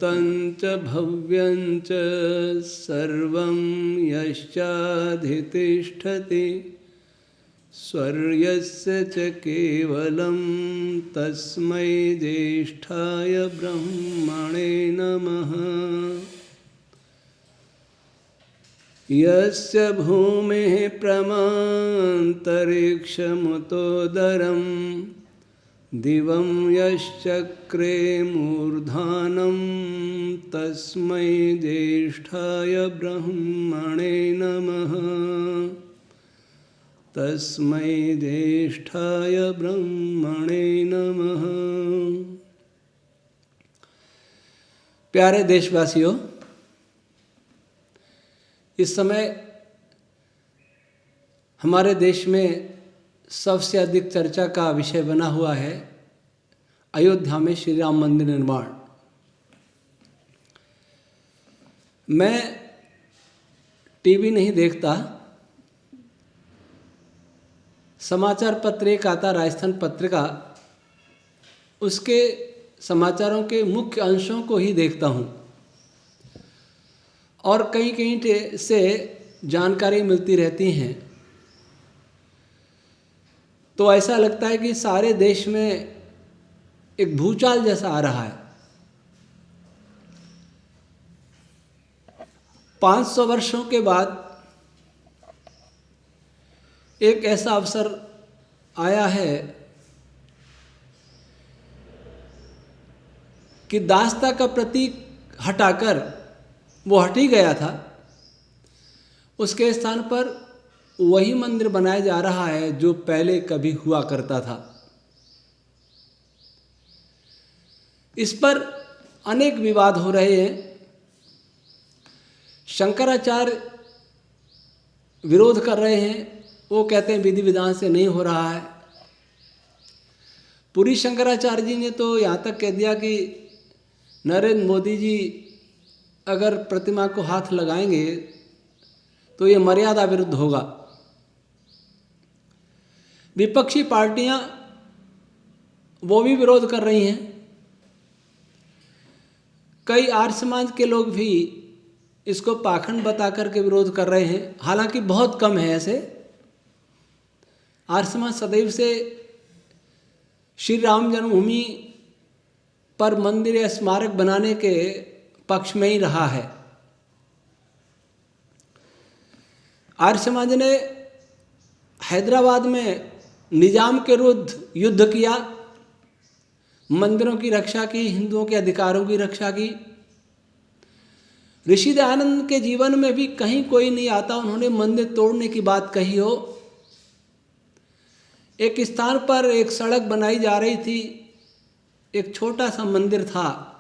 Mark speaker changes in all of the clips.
Speaker 1: भूतं च भव्यं च सर्वं यश्चाधितिष्ठति स्वर्यस्य च केवलं तस्मै ज्येष्ठाय ब्रह्मणे नमः। यस्य भूमिः प्रमान्तरिक्षमुतोदरं दिवं यश्चक्रे मूर्धानं तस्मै ज्येष्ठाय ब्रह्मणे नमः। तस्मै ज्येष्ठाय ब्रह्मणे नमः। प्यारे देशवासियों, इस समय हमारे देश में सबसे अधिक चर्चा का विषय बना हुआ है अयोध्या में श्री राम मंदिर निर्माण। मैं टीवी नहीं देखता, समाचार पत्र एक आता राजस्थान पत्रिका, उसके समाचारों के मुख्य अंशों को ही देखता हूँ और कहीं कहीं से जानकारी मिलती रहती हैं। तो ऐसा लगता है कि सारे देश में एक भूचाल जैसा आ रहा है। 500 वर्षों के बाद एक ऐसा अवसर आया है कि दासता का प्रतीक हटाकर, वो हट ही गया था, उसके स्थान पर वही मंदिर बनाया जा रहा है जो पहले कभी हुआ करता था। इस पर अनेक विवाद हो रहे हैं। शंकराचार्य विरोध कर रहे हैं, वो कहते हैं विधि विधान से नहीं हो रहा है। पुरी शंकराचार्य जी ने तो यहाँ तक कह दिया कि नरेंद्र मोदी जी अगर प्रतिमा को हाथ लगाएंगे तो ये मर्यादा विरुद्ध होगा। विपक्षी पार्टियां वो भी विरोध कर रही हैं। कई आर्य समाज के लोग भी इसको पाखंड बता करके विरोध कर रहे हैं, हालांकि बहुत कम है ऐसे। आर्य समाज सदैव से श्री राम जन्मभूमि पर मंदिर या स्मारक बनाने के पक्ष में ही रहा है। आर्य समाज ने हैदराबाद में निजाम के विरुद्ध युद्ध किया, मंदिरों की रक्षा की, हिंदुओं के अधिकारों की रक्षा की। ऋषि दयानंद के जीवन में भी कहीं कोई नहीं आता उन्होंने मंदिर तोड़ने की बात कही हो। एक स्थान पर एक सड़क बनाई जा रही थी, एक छोटा सा मंदिर था,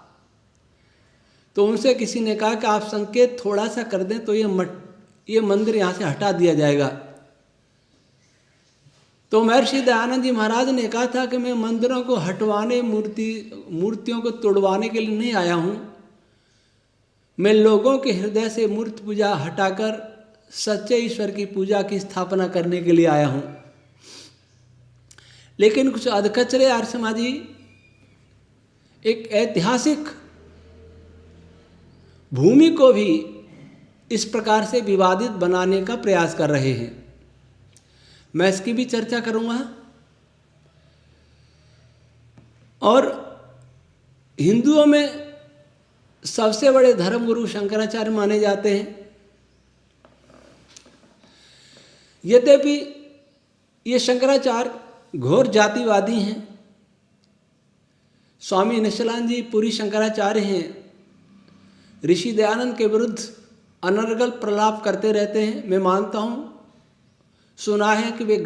Speaker 1: तो उनसे किसी ने कहा कि आप संकेत थोड़ा सा कर दें तो ये मंदिर यहाँ से हटा दिया जाएगा। तो महर्षि दयानंद जी महाराज ने कहा था कि मैं मंदिरों को हटवाने, मूर्तियों को तोड़वाने के लिए नहीं आया हूँ, मैं लोगों के हृदय से मूर्ति पूजा हटाकर सच्चे ईश्वर की पूजा की स्थापना करने के लिए आया हूँ। लेकिन कुछ अधकचरे आर्य समाजी एक ऐतिहासिक भूमि को भी इस प्रकार से विवादित बनाने का प्रयास कर रहे हैं। मैं इसकी भी चर्चा करूंगा। और हिंदुओं में सबसे बड़े धर्मगुरु शंकराचार्य माने जाते हैं। यद्यपि ये शंकराचार्य घोर जातिवादी हैं। स्वामी निश्चलानंद जी पुरी शंकराचार्य हैं, ऋषि दयानंद के विरुद्ध अनर्गल प्रलाप करते रहते हैं। मैं मानता हूँ, सुना है कि वे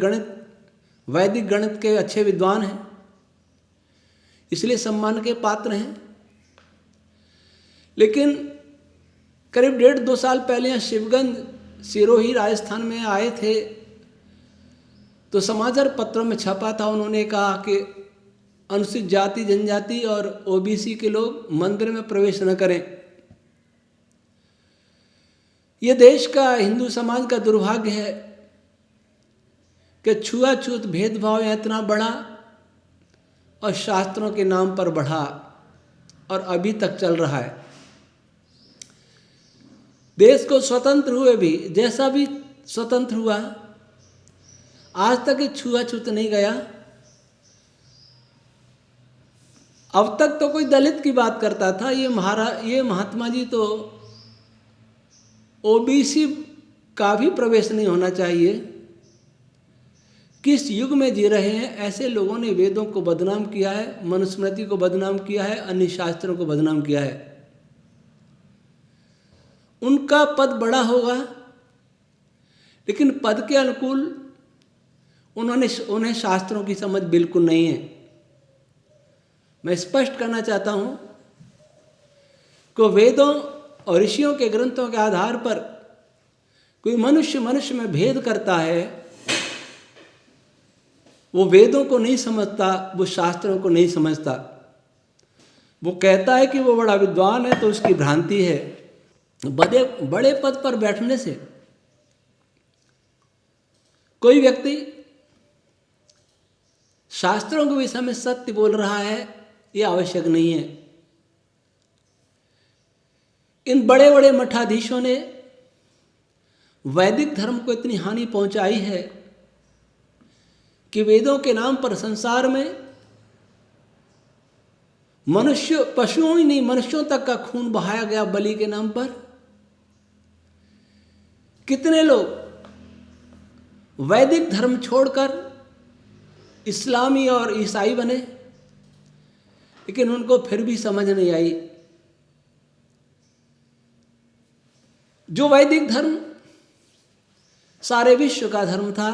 Speaker 1: वैदिक गणित के अच्छे विद्वान हैं, इसलिए सम्मान के पात्र हैं। लेकिन करीब 1.5-2 साल पहले यहाँ शिवगंज सिरोही राजस्थान में आए थे, तो समाचार पत्रों में छपा था, उन्होंने कहा कि अनुसूचित जाति जनजाति और ओबीसी के लोग मंदिर में प्रवेश न करें। ये देश का, हिंदू समाज का दुर्भाग्य है कि छुआछूत भेदभाव इतना बढ़ा और शास्त्रों के नाम पर बढ़ा और अभी तक चल रहा है। देश को स्वतंत्र हुए भी, जैसा भी स्वतंत्र हुआ, आज तक ये छुआछूत नहीं गया। अब तक तो कोई दलित की बात करता था, ये महात्मा जी तो ओबीसी का भी प्रवेश नहीं होना चाहिए। किस युग में जी रहे हैं? ऐसे लोगों ने वेदों को बदनाम किया है, मनुस्मृति को बदनाम किया है, अन्य शास्त्रों को बदनाम किया है। उनका पद बड़ा होगा, लेकिन पद के अनुकूल उन्हें शास्त्रों की समझ बिल्कुल नहीं है। मैं स्पष्ट करना चाहता हूं कि वेदों और ऋषियों के ग्रंथों के आधार पर कोई मनुष्य में भेद करता है, वो वेदों को नहीं समझता, वो शास्त्रों को नहीं समझता। वो कहता है कि वो बड़ा विद्वान है, तो उसकी भ्रांति है। बड़े पद पर बैठने से कोई व्यक्ति शास्त्रों के विषय में सत्य बोल रहा है, ये आवश्यक नहीं है। इन बड़े बड़े मठाधीशों ने वैदिक धर्म को इतनी हानि पहुंचाई है कि वेदों के नाम पर संसार में पशुओं ही नहीं, मनुष्यों तक का खून बहाया गया बलि के नाम पर। कितने लोग वैदिक धर्म छोड़कर इस्लामी और ईसाई बने, लेकिन उनको फिर भी समझ नहीं आई। जो वैदिक धर्म सारे विश्व का धर्म था,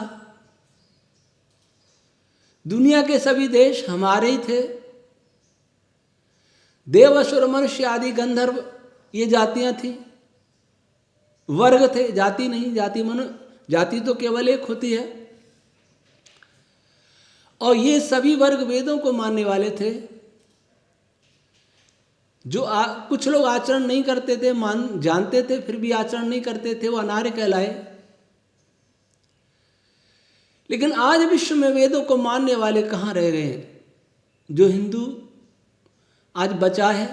Speaker 1: दुनिया के सभी देश हमारे ही थे। देव असुर मनुष्य आदि गंधर्व ये जातियां थी, वर्ग थे, जाति नहीं। जाति तो केवल एक होती है। और ये सभी वर्ग वेदों को मानने वाले थे। जो कुछ लोग आचरण नहीं करते थे, जानते थे फिर भी आचरण नहीं करते थे, वो अनार्य कहलाए। लेकिन आज विश्व में वेदों को मानने वाले कहाँ रह गए हैं? जो हिंदू आज बचा है,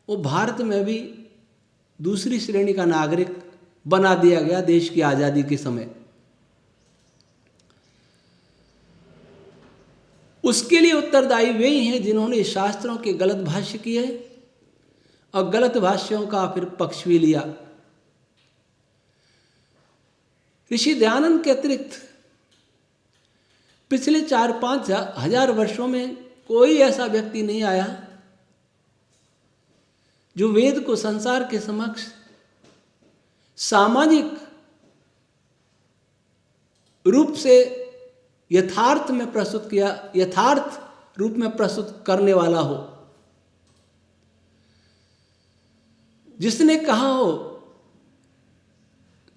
Speaker 1: वो भारत में भी दूसरी श्रेणी का नागरिक बना दिया गया देश की आज़ादी के समय। उसके लिए उत्तरदायी वे ही हैं जिन्होंने शास्त्रों के गलत भाष्य किए और गलत भाष्यों का फिर पक्ष भी लिया। ऋषि दयानंद के अतिरिक्त पिछले 4-5 हजार वर्षों में कोई ऐसा व्यक्ति नहीं आया जो वेद को संसार के समक्ष सामाजिक रूप से यथार्थ रूप में प्रस्तुत करने वाला हो, जिसने कहा हो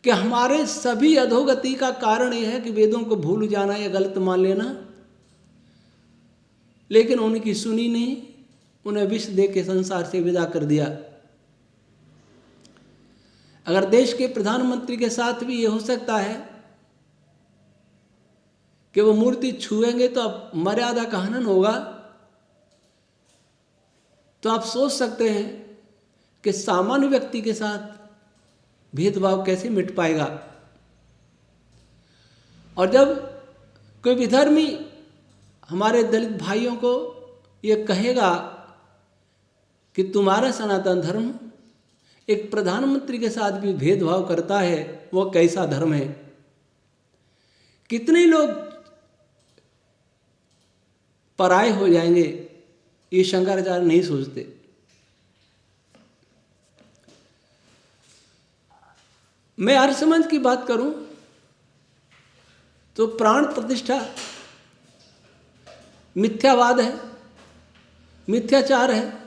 Speaker 1: कि हमारे सभी अधोगति का कारण यह है कि वेदों को भूल जाना या गलत मान लेना। लेकिन उनकी सुनी नहीं, उन्हें विष दे के संसार से विदा कर दिया। अगर देश के प्रधानमंत्री के साथ भी ये हो सकता है कि वो मूर्ति छुएंगे तो अब मर्यादा का हनन होगा, तो आप सोच सकते हैं कि सामान्य व्यक्ति के साथ भेदभाव कैसे मिट पाएगा। और जब कोई विधर्मी हमारे दलित भाइयों को ये कहेगा कि तुम्हारा सनातन धर्म एक प्रधानमंत्री के साथ भी भेदभाव करता है, वो कैसा धर्म है? कितने लोग पराये हो जाएंगे, ये शंकराचार्य नहीं सोचते। मैं आर्य समाज की बात करूं तो प्राण प्रतिष्ठा मिथ्यावाद है, मिथ्याचार है।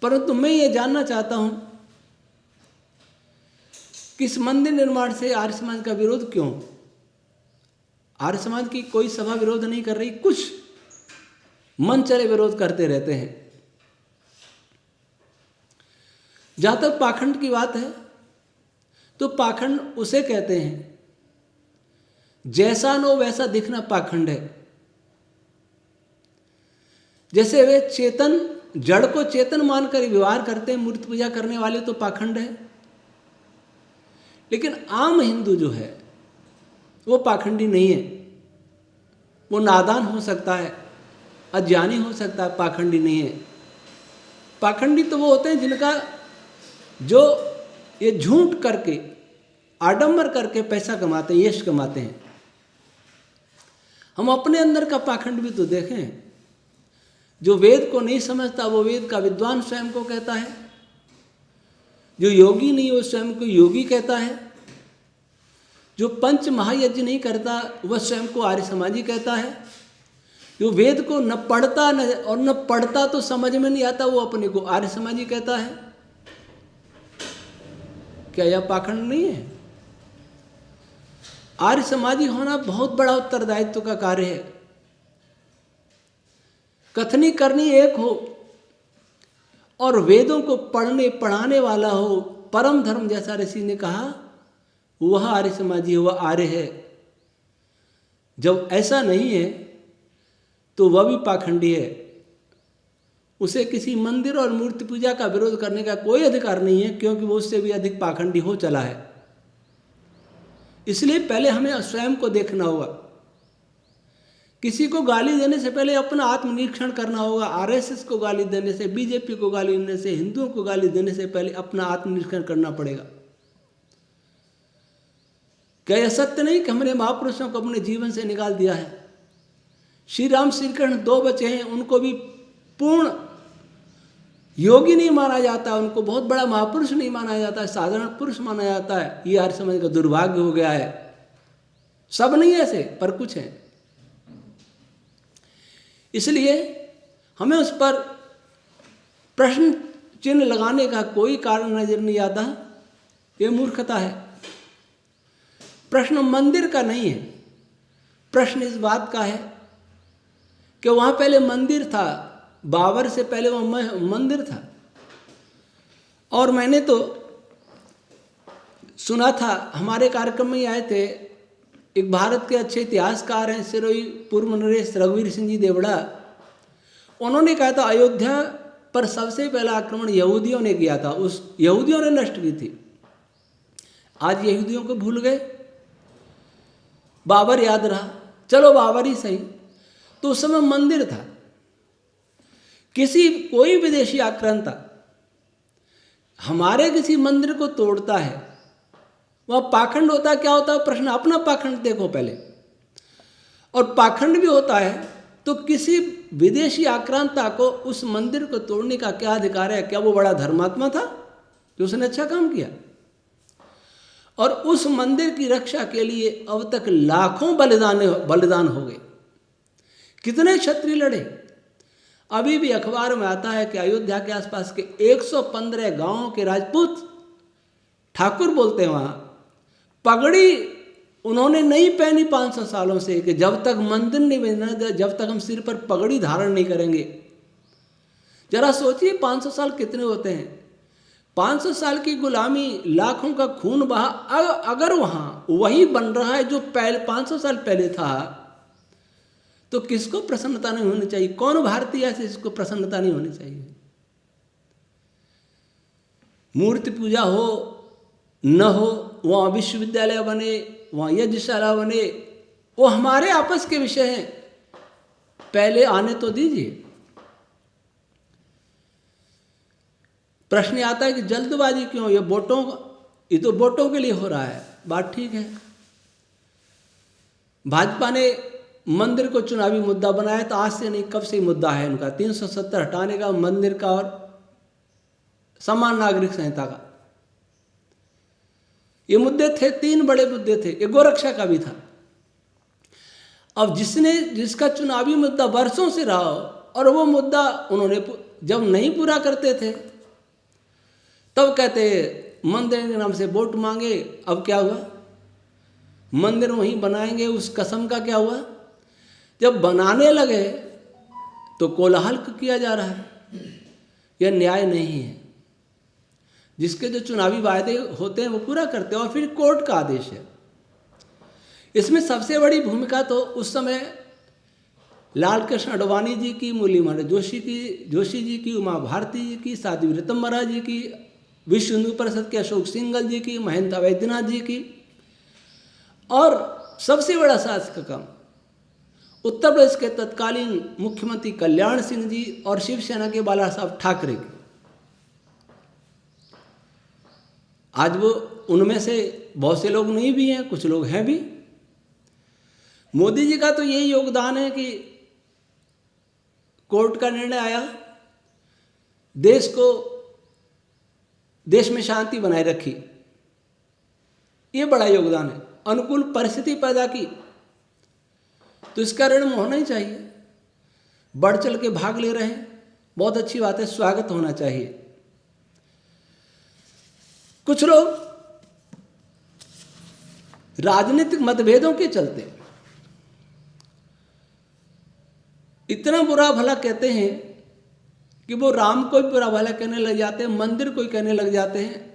Speaker 1: परंतु मैं ये जानना चाहता हूं कि इस मंदिर निर्माण से आर्य समाज का विरोध क्यों? आर्य समाज की कोई सभा विरोध नहीं कर रही, कुछ मन चले विरोध करते रहते हैं। जहां तक पाखंड की बात है तो पाखंड उसे कहते हैं जैसा नो वैसा दिखना पाखंड है। जैसे वे जड़ को चेतन मानकर व्यवहार करते हैं, मूर्ति पूजा करने वाले, तो पाखंड है। लेकिन आम हिंदू जो है वो पाखंडी नहीं है। वो नादान हो सकता है, अज्ञानी हो सकता है, पाखंडी नहीं है। पाखंडी तो वो होते हैं जिनका जो ये झूठ करके, आडंबर करके पैसा कमाते हैं, यश कमाते हैं। हम अपने अंदर का पाखंड भी तो देखें। जो वेद को नहीं समझता वो वेद का विद्वान स्वयं को कहता है, जो योगी नहीं वो स्वयं को योगी कहता है, जो पंच महायज्ञ नहीं करता वह स्वयं को आर्य समाजी कहता है, जो वेद को न पढ़ता न पढ़ता तो समझ में नहीं आता वो अपने को आर्य समाजी कहता है। क्या यह पाखंड नहीं है? आर्य समाजी होना बहुत बड़ा उत्तरदायित्व का कार्य है। कथनी करनी एक हो और वेदों को पढ़ने पढ़ाने वाला हो, परम धर्म जैसा ऋषि ने कहा, वह आर्य समाजी है, वह आर्य है। जब ऐसा नहीं है तो वह भी पाखंडी है। उसे किसी मंदिर और मूर्ति पूजा का विरोध करने का कोई अधिकार नहीं है, क्योंकि वो उससे भी अधिक पाखंडी हो चला है। इसलिए पहले हमें स्वयं को देखना होगा। किसी को गाली देने से पहले अपना आत्मनिरीक्षण करना होगा। आरएसएस को गाली देने से, बीजेपी को गाली देने से, हिंदुओं को गाली देने से पहले अपना आत्मनिरीक्षण करना पड़ेगा। क्या यह सत्य नहीं कि हमने महापुरुषों को अपने जीवन से निकाल दिया है? श्री राम श्री कृष्ण 2 बचे हैं, उनको भी पूर्ण योगी नहीं माना जाता, उनको बहुत बड़ा महापुरुष नहीं माना जाता है, साधारण पुरुष माना जाता है। ये आर्य समाज का दुर्भाग्य हो गया है। सब नहीं ऐसे, पर कुछ हैं। इसलिए हमें उस पर प्रश्न चिन्ह लगाने का कोई कारण नजर नहीं आता। ये मूर्खता है। प्रश्न मंदिर का नहीं है, प्रश्न इस बात का है कि वहाँ पहले मंदिर था, बाबर से पहले वहाँ मंदिर था। और मैंने तो सुना था, हमारे कार्यक्रम में ही आए थे, एक भारत के अच्छे इतिहासकार हैं सिरोही पूर्व नरेश रघुवीर सिंह जी देवड़ा। उन्होंने कहा था अयोध्या पर सबसे पहला आक्रमण यहूदियों ने किया था, उस यहूदियों ने नष्ट की थी। आज यहूदियों को भूल गए, बाबर याद रहा। चलो बाबर ही सही, तो उस समय मंदिर था। कोई विदेशी आक्रांता हमारे किसी मंदिर को तोड़ता है, वह पाखंड होता है। क्या होता है? प्रश्न अपना पाखंड देखो पहले। और पाखंड भी होता है तो किसी विदेशी आक्रांता को उस मंदिर को तोड़ने का क्या अधिकार है? क्या वो बड़ा धर्मात्मा था जो उसने अच्छा काम किया? और उस मंदिर की रक्षा के लिए अब तक लाखों बलिदान हो गए। कितने क्षत्रिय लड़े। अभी भी अखबार में आता है कि अयोध्या के आसपास के 115 गांवों के राजपूत, ठाकुर बोलते हैं वहाँ, पगड़ी उन्होंने नहीं पहनी 500 सालों से, कि जब तक मंदिर नहीं बना, जब तक हम सिर पर पगड़ी धारण नहीं करेंगे। जरा सोचिए 500 साल कितने होते हैं। 500 साल की गुलामी, लाखों का खून बहा, अगर वहाँ वही बन रहा है जो पहले 500 साल पहले था, तो किसको प्रसन्नता नहीं होनी चाहिए? कौन भारतीय है जिसको प्रसन्नता नहीं होनी चाहिए? मूर्ति पूजा हो न हो, वहाँ विश्वविद्यालय बने, वहाँ यज्ञशाला बने, वो हमारे आपस के विषय हैं। पहले आने तो दीजिए। प्रश्न आता है कि जल्दबाजी क्यों? ये तो वोटों के लिए हो रहा है। बात ठीक है। भाजपा ने मंदिर को चुनावी मुद्दा बनाया, तो आज से नहीं कब से मुद्दा है उनका 370 हटाने का, मंदिर का और समान नागरिक संहिता का। ये मुद्दे थे, 3 बड़े मुद्दे थे। एक गोरक्षा का भी था। अब जिसका चुनावी मुद्दा वर्षों से रहा हो, और वो मुद्दा उन्होंने जब नहीं पूरा करते थे तब कहते मंदिर के नाम से वोट मांगे। अब क्या हुआ? मंदिर वहीं बनाएंगे, उस कसम का क्या हुआ? जब बनाने लगे तो कोलाहल किया जा रहा है। यह न्याय नहीं है। जिसके जो चुनावी वायदे होते हैं वो पूरा करते हैं, और फिर कोर्ट का आदेश है। इसमें सबसे बड़ी भूमिका तो उस समय लाल कृष्ण आडवाणी जी की, मुरली मनोहर जोशी जी की, उमा भारती जी की, साध्वी ऋतंबरा जी की, विश्व हिंदू परिषद के अशोक सिंघल जी की, महंत वैद्यनाथ जी की, और सबसे बड़ा साहस का काम उत्तर प्रदेश के तत्कालीन मुख्यमंत्री कल्याण सिंह जी और शिवसेना के बाला साहब ठाकरे की। आज वो उनमें से बहुत से लोग नहीं भी हैं, कुछ लोग हैं भी। मोदी जी का तो यही योगदान है कि कोर्ट का निर्णय आया, देश में शांति बनाए रखी, ये बड़ा योगदान है। अनुकूल परिस्थिति पैदा की तो इसका ऋण होना ही चाहिए। बढ़ चढ़ के भाग ले रहे हैं, बहुत अच्छी बात है, स्वागत होना चाहिए। कुछ लोग राजनीतिक मतभेदों के चलते इतना बुरा भला कहते हैं कि वो राम को भी बुरा भला कहने लग जाते हैं, मंदिर को ही कहने लग जाते हैं,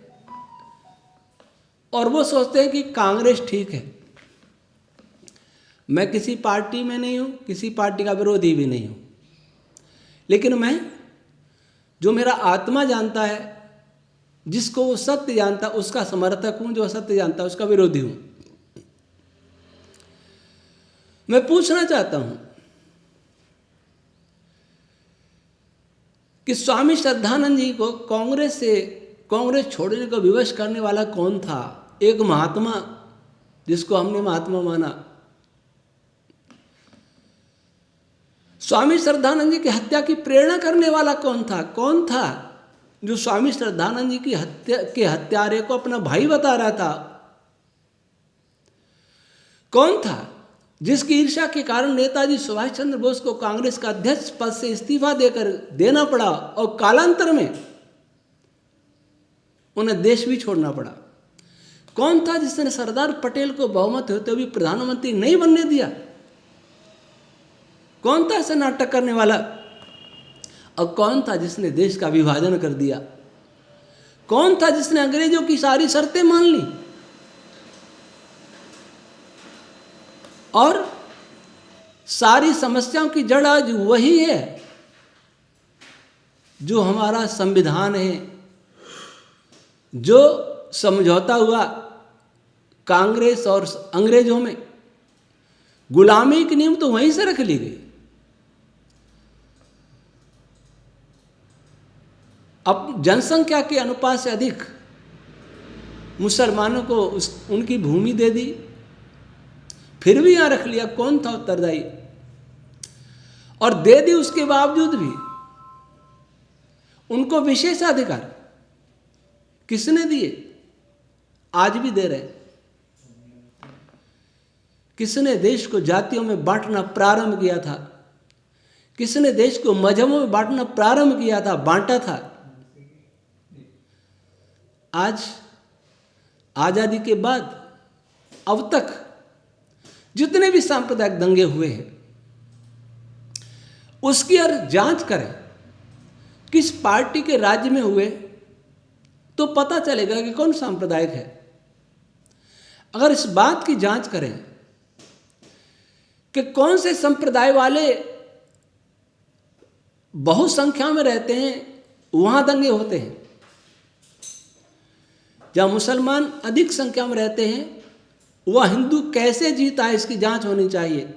Speaker 1: और वो सोचते हैं कि कांग्रेस ठीक है। मैं किसी पार्टी में नहीं हूं, किसी पार्टी का विरोधी भी नहीं हूं, लेकिन मैं, जो मेरा आत्मा जानता है, जिसको वो सत्य जानता है, उसका समर्थक हूं, जो असत्य जानता है उसका विरोधी हूं। मैं पूछना चाहता हूं कि स्वामी श्रद्धानंद जी को कांग्रेस छोड़ने को विवश करने वाला कौन था? एक महात्मा जिसको हमने महात्मा माना। स्वामी श्रद्धानंद जी की हत्या की प्रेरणा करने वाला कौन था? कौन था जो स्वामी श्रद्धानंद जी की हत्या के हत्यारे को अपना भाई बता रहा था? कौन था जिसकी ईर्ष्या के कारण नेताजी सुभाष चंद्र बोस को कांग्रेस का अध्यक्ष पद से इस्तीफा देना पड़ा और कालांतर में उन्हें देश भी छोड़ना पड़ा? कौन था जिसने सरदार पटेल को बहुमत होते हुए प्रधानमंत्री नहीं बनने दिया? कौन था ऐसा नाटक करने वाला? और कौन था जिसने देश का विभाजन कर दिया? कौन था जिसने अंग्रेजों की सारी शर्तें मान ली और सारी समस्याओं की जड़ आज वही है जो हमारा संविधान है, जो समझौता हुआ कांग्रेस और अंग्रेजों में? गुलामी की नींव तो वहीं से रख ली गई। अब जनसंख्या के अनुपात से अधिक मुसलमानों को उनकी भूमि दे दी, फिर भी यहां रख लिया। कौन था उत्तरदायी? और दे दी उसके बावजूद भी उनको विशेषाधिकार किसने दिए? आज भी दे रहे। किसने देश को जातियों में बांटना प्रारंभ किया था? किसने देश को मजहबों में बांटना प्रारंभ किया था, बांटा था? आज आजादी के बाद अब तक जितने भी सांप्रदायिक दंगे हुए हैं उसकी अगर जांच करें किस पार्टी के राज्य में हुए तो पता चलेगा कि कौन सांप्रदायिक है। अगर इस बात की जांच करें कि कौन से संप्रदाय वाले बहुसंख्या में रहते हैं वहां दंगे होते हैं, जहां मुसलमान अधिक संख्या में रहते हैं वह हिंदू कैसे जीता है इसकी जांच होनी चाहिए,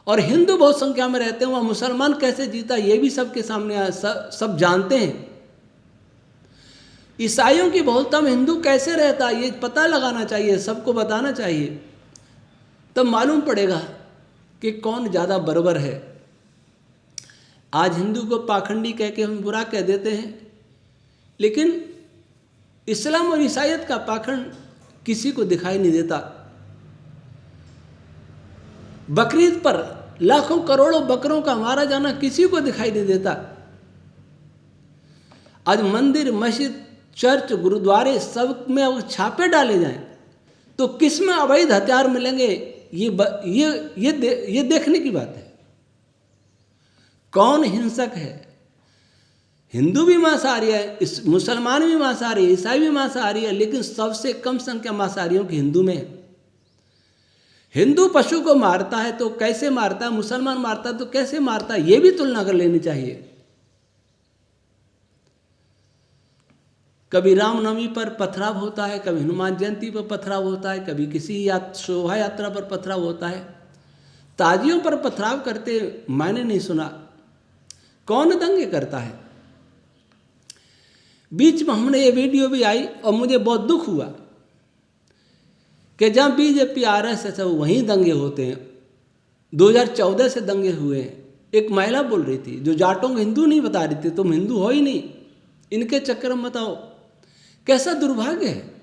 Speaker 1: और हिंदू बहुत संख्या में रहते हैं वह मुसलमान कैसे जीता ये भी सबके सामने सब जानते हैं। ईसाइयों की बहुलता में हिंदू कैसे रहता ये पता लगाना चाहिए, सबको बताना चाहिए, तब मालूम पड़ेगा कि कौन ज़्यादा बराबर है। आज हिंदू को पाखंडी कह के हम बुरा कह देते हैं, लेकिन इस्लाम और ईसाइयत का पाखंड किसी को दिखाई नहीं देता। बकरीद पर लाखों करोड़ों बकरों का मारा जाना किसी को दिखाई नहीं देता। आज मंदिर, मस्जिद, चर्च, गुरुद्वारे सब में अगर छापे डाले जाएं तो किस में अवैध हथियार मिलेंगे ये देखने की बात है। कौन हिंसक है? हिंदू भी मांसाहारी है, मुसलमान भी मांसाहारी है, ईसाई भी मांसाहारी है, लेकिन सबसे कम संख्या मांसाहारियों की हिंदू में है। हिंदू पशु को मारता है तो कैसे मारता है, मुसलमान मारता है तो कैसे मारता है, ये भी तुलना कर लेनी चाहिए। कभी रामनवमी पर पथराव होता है, कभी हनुमान जयंती पर पथराव होता है, कभी किसी शोभा यात्रा पर पथराव होता है। ताजियों पर पथराव करते मैंने नहीं सुना। कौन दंगे करता है? बीच में हमने ये वीडियो भी आई और मुझे बहुत दुख हुआ कि जहाँ बीजेपी आरएसएस है वहीं दंगे होते हैं। 2014 से दंगे हुए हैं। एक महिला बोल रही थी, जो जाटों को हिंदू नहीं बता रही थी, तुम हिंदू हो ही नहीं, इनके चक्कर में बताओ। कैसा दुर्भाग्य है।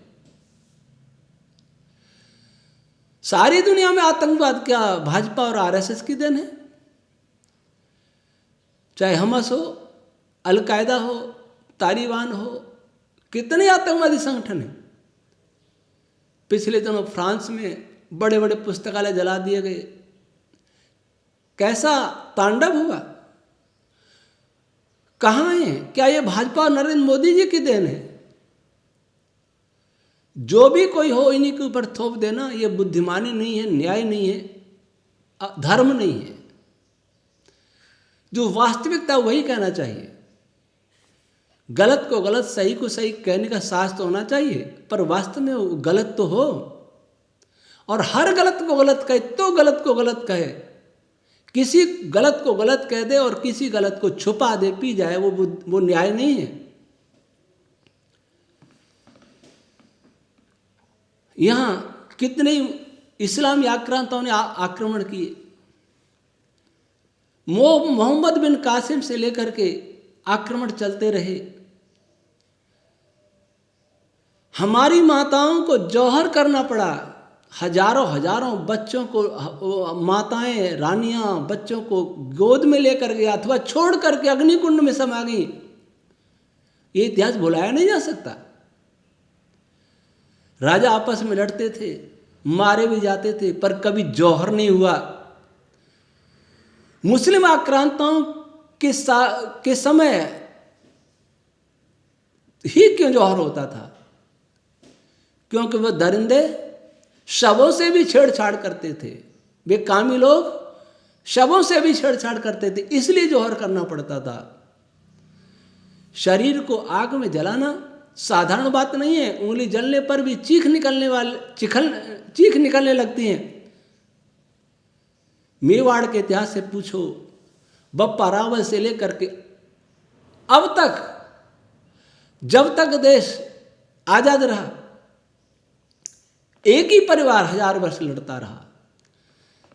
Speaker 1: सारी दुनिया में आतंकवाद क्या भाजपा और आरएसएस की देन है? चाहे हमास हो, अलकायदा हो, तालिबान हो, कितने आतंकवादी संगठन हैं। पिछले दिनों फ्रांस में बड़े बड़े पुस्तकालय जला दिए गए। कैसा तांडव हुआ। कहाँ हैं? क्या ये भाजपा और नरेंद्र मोदी जी की देन है? जो भी कोई हो इन्हीं के ऊपर थोप देना, ये बुद्धिमानी नहीं है, न्याय नहीं है, धर्म नहीं है। जो वास्तविकता वही कहना चाहिए। गलत को गलत, सही को सही कहने का साहस तो होना चाहिए, पर वास्तव में वो गलत तो हो। और हर गलत को गलत कहे तो गलत को गलत कहे, किसी गलत को गलत कह दे और किसी गलत को छुपा दे, पी जाए, वो न्याय नहीं है। यहाँ कितने इस्लामी आक्रांताओं ने आक्रमण किए। मोहम्मद बिन कासिम से लेकर के आक्रमण चलते रहे। हमारी माताओं को जौहर करना पड़ा। हजारों हजारों बच्चों को, माताएं रानियां बच्चों को गोद में लेकर गया अथवा छोड़ करके अग्निकुंड में समा गई। ये इतिहास भुलाया नहीं जा सकता। राजा आपस में लड़ते थे, मारे भी जाते थे, पर कभी जौहर नहीं हुआ। मुस्लिम आक्रांताओं के समय ही क्यों जौहर होता था? क्योंकि वह दरिंदे शवों से भी छेड़छाड़ करते थे। वे कामी लोग शवों से भी छेड़छाड़ करते थे, इसलिए जौहर करना पड़ता था। शरीर को आग में जलाना साधारण बात नहीं है। उंगली जलने पर भी चीख निकलने लगती हैं। मेवाड़ के इतिहास से पूछो, बप्पा रावल से लेकर के अब तक, जब तक देश आजाद रहा, एक ही परिवार 1000 वर्ष लड़ता रहा।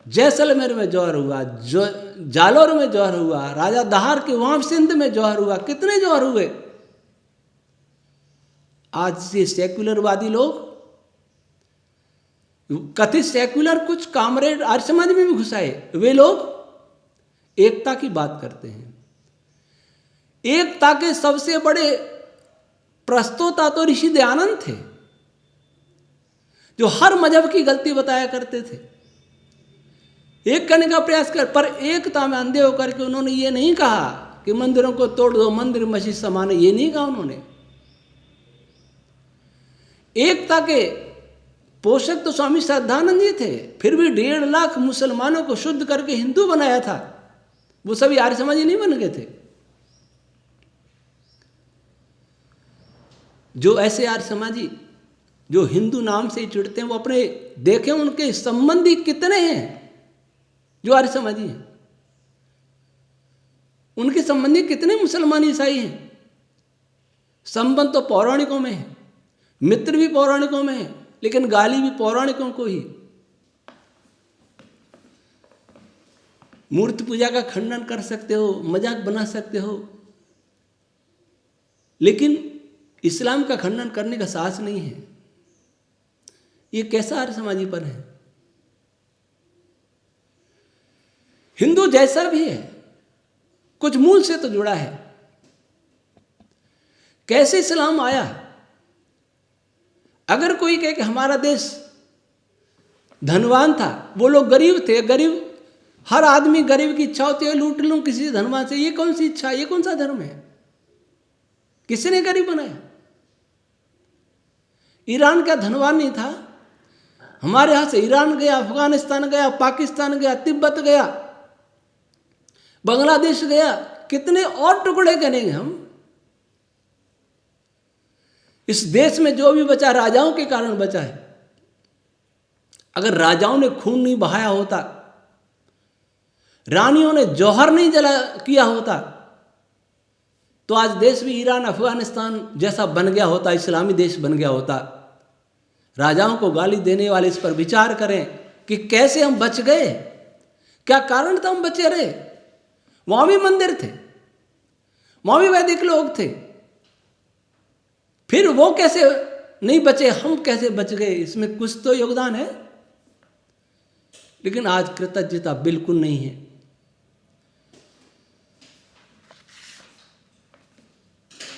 Speaker 1: जैसलमेर में जौहर हुआ, जालौर में जौहर हुआ, राजा दहार के वहां सिंध में जौहर हुआ। कितने जौहर हुए? आज ये सेक्युलरवादी लोग, कथित सेक्युलर कुछ कामरेड आर्य समाज में भी घुसाए, वे लोग एकता की बात करते हैं। एकता के सबसे बड़े प्रस्तोता तो ऋषि दयानंद थे, जो हर मजहब की गलती बताया करते थे, एक करने का प्रयास कर। पर एकता में अंधे होकर के उन्होंने ये नहीं कहा कि मंदिरों को तोड़ दो, मंदिर मस्जिद समान है, ये नहीं कहा उन्होंने। एकता के पोषक तो स्वामी श्रद्धानंद जी थे, फिर भी 1.5 लाख मुसलमानों को शुद्ध करके हिंदू बनाया था। वो सभी आर्य समाजी नहीं बन गए थे। जो ऐसे आर्य समाजी जो हिंदू नाम से ही चिढ़ते हैं, वो अपने देखें उनके संबंधी कितने हैं जो आर्य समाजी हैं। उनके संबंधी कितने मुसलमान ईसाई हैं। संबंध तो पौराणिकों में है, मित्र भी पौराणिकों में है, लेकिन गाली भी पौराणिकों को ही। मूर्ति पूजा का खंडन कर सकते हो, मजाक बना सकते हो, लेकिन इस्लाम का खंडन करने का साहस नहीं है। ये कैसा आर्य समाजीपन है? हिंदू जैसा भी है, कुछ मूल से तो जुड़ा है। कैसे इस्लाम आया? अगर कोई कहे कि हमारा देश धनवान था, वो लोग गरीब थे, गरीब, हर आदमी गरीब की इच्छा होती है लूट लूं किसी धनवान से, ये कौन सी इच्छा, ये कौन सा धर्म है? किसने गरीब बनाया? ईरान का धनवान नहीं था? हमारे यहां से ईरान गया, अफगानिस्तान गया, पाकिस्तान गया, तिब्बत गया, बांग्लादेश गया, कितने और टुकड़े करेंगे हम। इस देश में जो भी बचा राजाओं के कारण बचा है। अगर राजाओं ने खून नहीं बहाया होता, रानियों ने जौहर नहीं जला किया होता, तो आज देश भी ईरान अफगानिस्तान जैसा बन गया होता, इस्लामी देश बन गया होता। राजाओं को गाली देने वाले इस पर विचार करें कि कैसे हम बच गए, क्या कारण था हम बचे रहे। वहां भी मंदिर थे, वहां भी वैदिक लोग थे, फिर वो कैसे नहीं बचे, हम कैसे बच गए, इसमें कुछ तो योगदान है। लेकिन आज कृतज्ञता बिल्कुल नहीं है।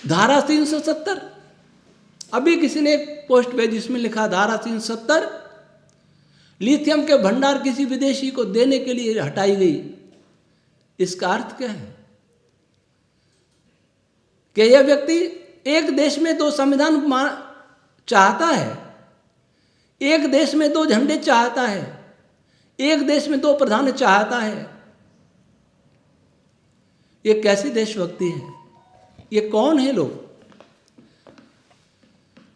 Speaker 1: धारा 370, अभी किसी ने एक पोस्ट भेजी, जिसमें लिखा धारा 370 लिथियम के भंडार किसी विदेशी को देने के लिए हटाई गई। इसका अर्थ क्या है कि यह व्यक्ति एक देश में दो संविधान चाहता है, एक देश में दो झंडे चाहता है, एक देश में दो प्रधान चाहता है। ये कैसी देशभक्ति है? ये कौन है लोग?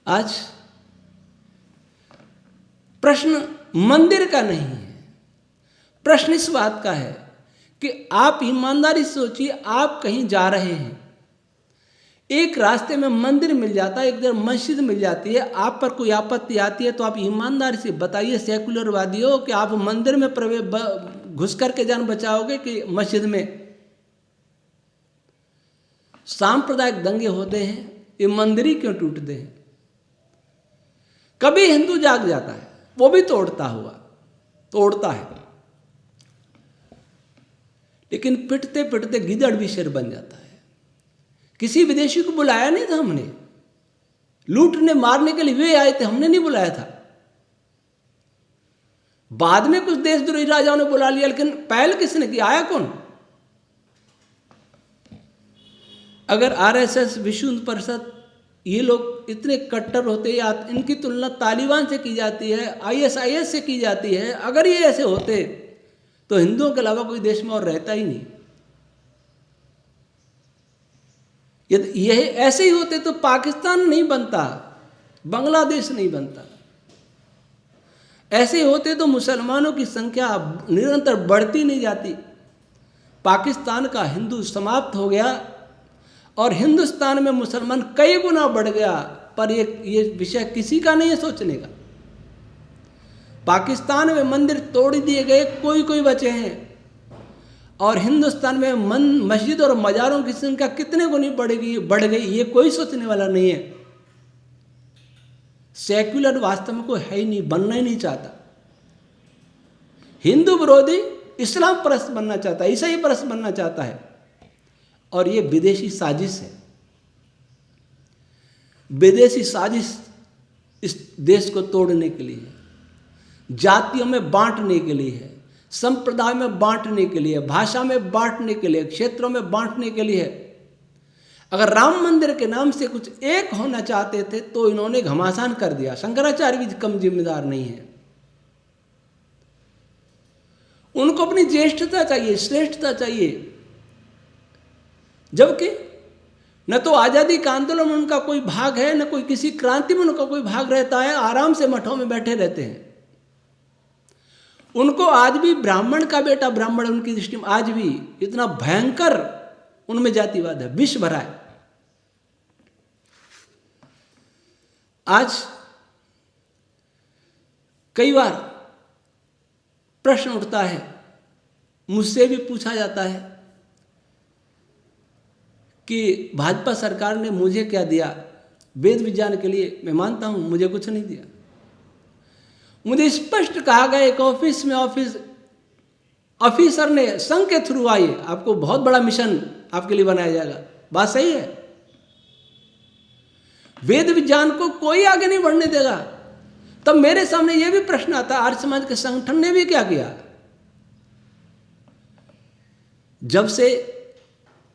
Speaker 1: आज प्रश्न मंदिर का नहीं है, प्रश्न इस बात का है कि आप ईमानदारी से सोचिए, आप कहीं जा रहे हैं, एक रास्ते में मंदिर मिल जाता है, एक जगह मस्जिद मिल जाती है, आप पर कोई आपत्ति आती है तो आप ईमानदारी से बताइए सेकुलरवादियों कि आप मंदिर में प्रवेश घुस करके जान बचाओगे कि मस्जिद में? सांप्रदायिक दंगे होते हैं, ये मंदिर ही क्यों टूटते हैं? कभी हिंदू जाग जाता है, वो भी तोड़ता है, लेकिन पिटते पिटते गिदड़ भी शेर बन जाता है। किसी विदेशी को बुलाया नहीं था हमने, लूटने मारने के लिए वे आए थे, हमने नहीं बुलाया था। बाद में कुछ देशद्रोही राजाओं ने बुला लिया, लेकिन पहल किसने की? आया कौन? अगर आरएसएस, विश्व हिंदू परिषद, ये लोग इतने कट्टर होते या इनकी तुलना तालिबान से की जाती है, आईएसआईएस से की जाती है, अगर ये ऐसे होते तो हिंदुओं के अलावा कोई देश में और रहता ही नहीं। ये ऐसे ही होते तो पाकिस्तान नहीं बनता, बांग्लादेश नहीं बनता। ऐसे होते तो मुसलमानों की संख्या निरंतर बढ़ती नहीं जाती। पाकिस्तान का हिंदू समाप्त हो गया और हिंदुस्तान में मुसलमान कई गुना बढ़ गया, पर ये विषय किसी का नहीं है सोचने का। पाकिस्तान में मंदिर तोड़ दिए गए, कोई कोई बचे हैं, और हिंदुस्तान में मस्जिद और मज़ारों की संख्या कितने गुनी बढ़ गई, ये कोई सोचने वाला नहीं है। सेक्युलर वास्तव में कोई है ही नहीं, बनना ही नहीं चाहता। हिंदू विरोधी इस्लाम परस्त बनना चाहता है, ईसाई परस्त बनना चाहता है, और ये विदेशी साजिश है। विदेशी साजिश इस देश को तोड़ने के लिए है, जातियों में बांटने के लिए है, संप्रदाय में बांटने के लिए, भाषा में बांटने के लिए, क्षेत्रों में बांटने के लिए। अगर राम मंदिर के नाम से कुछ एक होना चाहते थे तो इन्होंने घमासान कर दिया। शंकराचार्य भी कम जिम्मेदार नहीं है। उनको अपनी ज्येष्ठता चाहिए, श्रेष्ठता चाहिए, जबकि न तो आज़ादी का आंदोलन में उनका कोई भाग है, न कोई किसी क्रांति में उनका कोई भाग रहता है। आराम से मठों में बैठे रहते हैं। उनको आज भी ब्राह्मण का बेटा ब्राह्मण, उनकी दृष्टि में आज भी इतना भयंकर उनमें जातिवाद है, विष भरा है। आज कई बार प्रश्न उठता है, मुझसे भी पूछा जाता है कि भाजपा सरकार ने मुझे क्या दिया वेद विज्ञान के लिए। मैं मानता हूं मुझे कुछ नहीं दिया। मुझे स्पष्ट कहा गया एक ऑफिस में ऑफिसर ने संघ के थ्रू आइए, आपको बहुत बड़ा मिशन आपके लिए बनाया जाएगा। बात सही है। वेद विज्ञान को कोई आगे नहीं बढ़ने देगा। तब मेरे सामने यह भी प्रश्न आता, आर्य समाज के संगठन ने भी क्या किया? जब से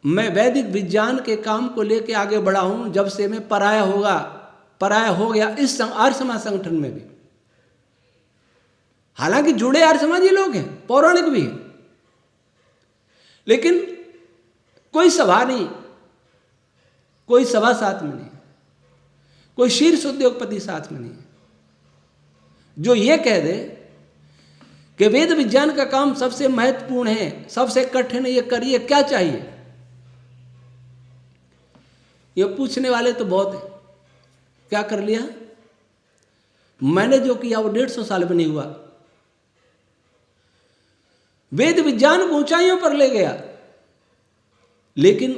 Speaker 1: मैं वैदिक विज्ञान के काम को लेकर आगे बढ़ा हूं, जब से मैं पराया हो गया इस आर्य समाज संगठन में भी। हालांकि जुड़े आर्य समाजी लोग हैं, पौराणिक भी हैं, लेकिन कोई सभा नहीं, कोई सभा साथ में नहीं, कोई शीर्ष उद्योगपति साथ में नहीं है जो ये कह दे कि वेद विज्ञान का काम सबसे महत्वपूर्ण है, सबसे कठिन है, ये करिए, क्या चाहिए। ये पूछने वाले तो बहुत हैं। क्या कर लिया? मैंने जो किया वो 150 साल में नहीं हुआ। वेद विज्ञान को ऊंचाइयों पर ले गया, लेकिन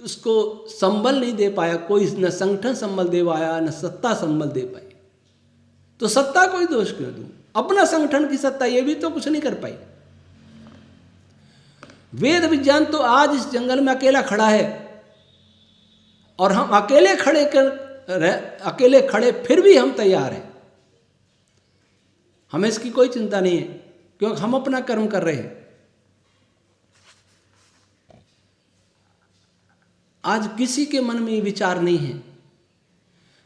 Speaker 1: उसको संबल नहीं दे पाया कोई, न संगठन संबल दे पाया, न सत्ता संबल दे पाई। तो सत्ता कोई दोष क्यों दूं? अपना संगठन की सत्ता ये भी तो कुछ नहीं कर पाई। वेद विज्ञान तो आज इस जंगल में अकेला खड़ा है, और हम अकेले खड़े फिर भी हम तैयार हैं। हमें इसकी कोई चिंता नहीं है, क्योंकि हम अपना कर्म कर रहे हैं। आज किसी के मन में विचार नहीं है,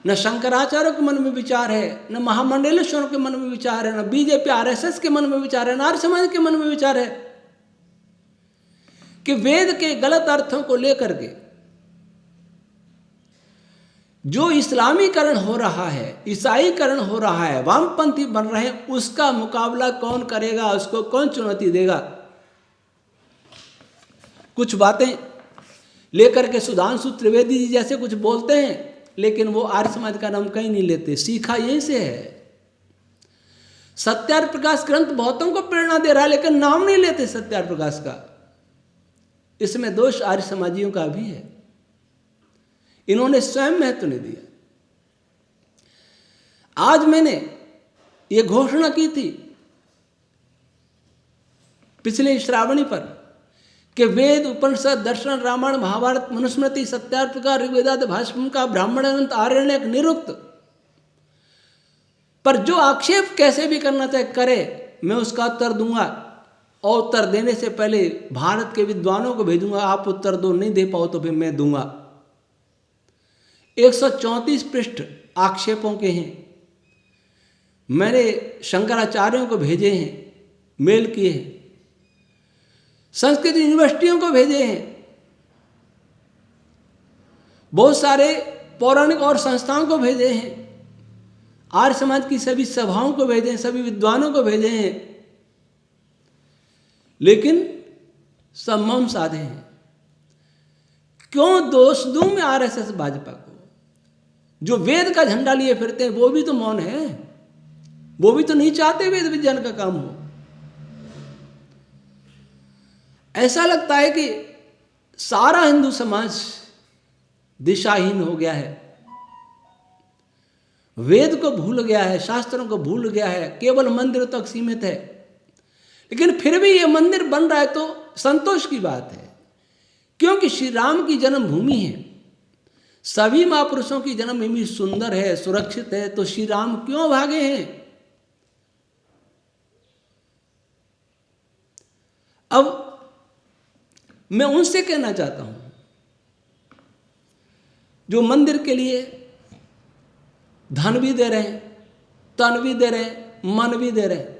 Speaker 1: न शंकराचार्य के मन में विचार है, न महामंडलेश्वर के मन में विचार है, न बीजेपी आरएसएस के मन में विचार है, न आर्य समाज के मन में विचार है कि वेद के गलत अर्थों को लेकर के जो इस्लामीकरण हो रहा है, ईसाईकरण हो रहा है, वामपंथी बन रहे हैं, उसका मुकाबला कौन करेगा, उसको कौन चुनौती देगा। कुछ बातें लेकर के सुधांशु त्रिवेदी जी जैसे कुछ बोलते हैं, लेकिन वो आर्य समाज का नाम कहीं नहीं लेते। सीखा यहीं से है। सत्यार्य प्रकाश ग्रंथ बहुतों को प्रेरणा दे रहा है, लेकिन नाम नहीं लेते सत्यार्य प्रकाश का। इसमें दोष आर्य समाजियों का भी है। इन्होंने स्वयं महत्व नहीं दिया। आज मैंने ये घोषणा की थी पिछले श्रावणी पर कि वेद, उपनिषद, दर्शन, रामायण, महाभारत, मनुस्मृति, सत्यार्थ प्रकार, ऋग्वेदादि, भाष्य का, ब्राह्मण ग्रंथ, आरण्यक, निरुक्त पर जो आक्षेप कैसे भी करना चाहे करे, मैं उसका उत्तर दूंगा। और उत्तर देने से पहले भारत के विद्वानों को भेजूंगा। आप उत्तर दो, नहीं दे पाओ तो फिर मैं दूंगा। 134 पृष्ठ आक्षेपों के हैं। मैंने शंकराचार्यों को भेजे हैं, मेल किए हैं, संस्कृत यूनिवर्सिटियों को भेजे हैं, बहुत सारे पौराणिक और संस्थाओं को भेजे हैं, आर्य समाज की सभी सभाओं को भेजे हैं, सभी विद्वानों को भेजे हैं, लेकिन सब मौन साधे हैं। क्यों दोष दूं मैं आरएसएस भाजपा को? जो वेद का झंडा लिए फिरते हैं वो भी तो मौन है। वो भी तो नहीं चाहते वेद विज्ञान का काम हो। ऐसा लगता है कि सारा हिंदू समाज दिशाहीन हो गया है, वेद को भूल गया है, शास्त्रों को भूल गया है, केवल मंदिरों तक सीमित है। लेकिन फिर भी ये मंदिर बन रहा है तो संतोष की बात है, क्योंकि श्री राम की जन्मभूमि है, सभी महापुरुषों की जन्मभूमि सुंदर है, सुरक्षित है, तो श्री राम क्यों भागे हैं? अब मैं उनसे कहना चाहता हूं जो मंदिर के लिए धन भी दे रहे हैं, तन भी दे रहे हैं, मन भी दे रहे हैं।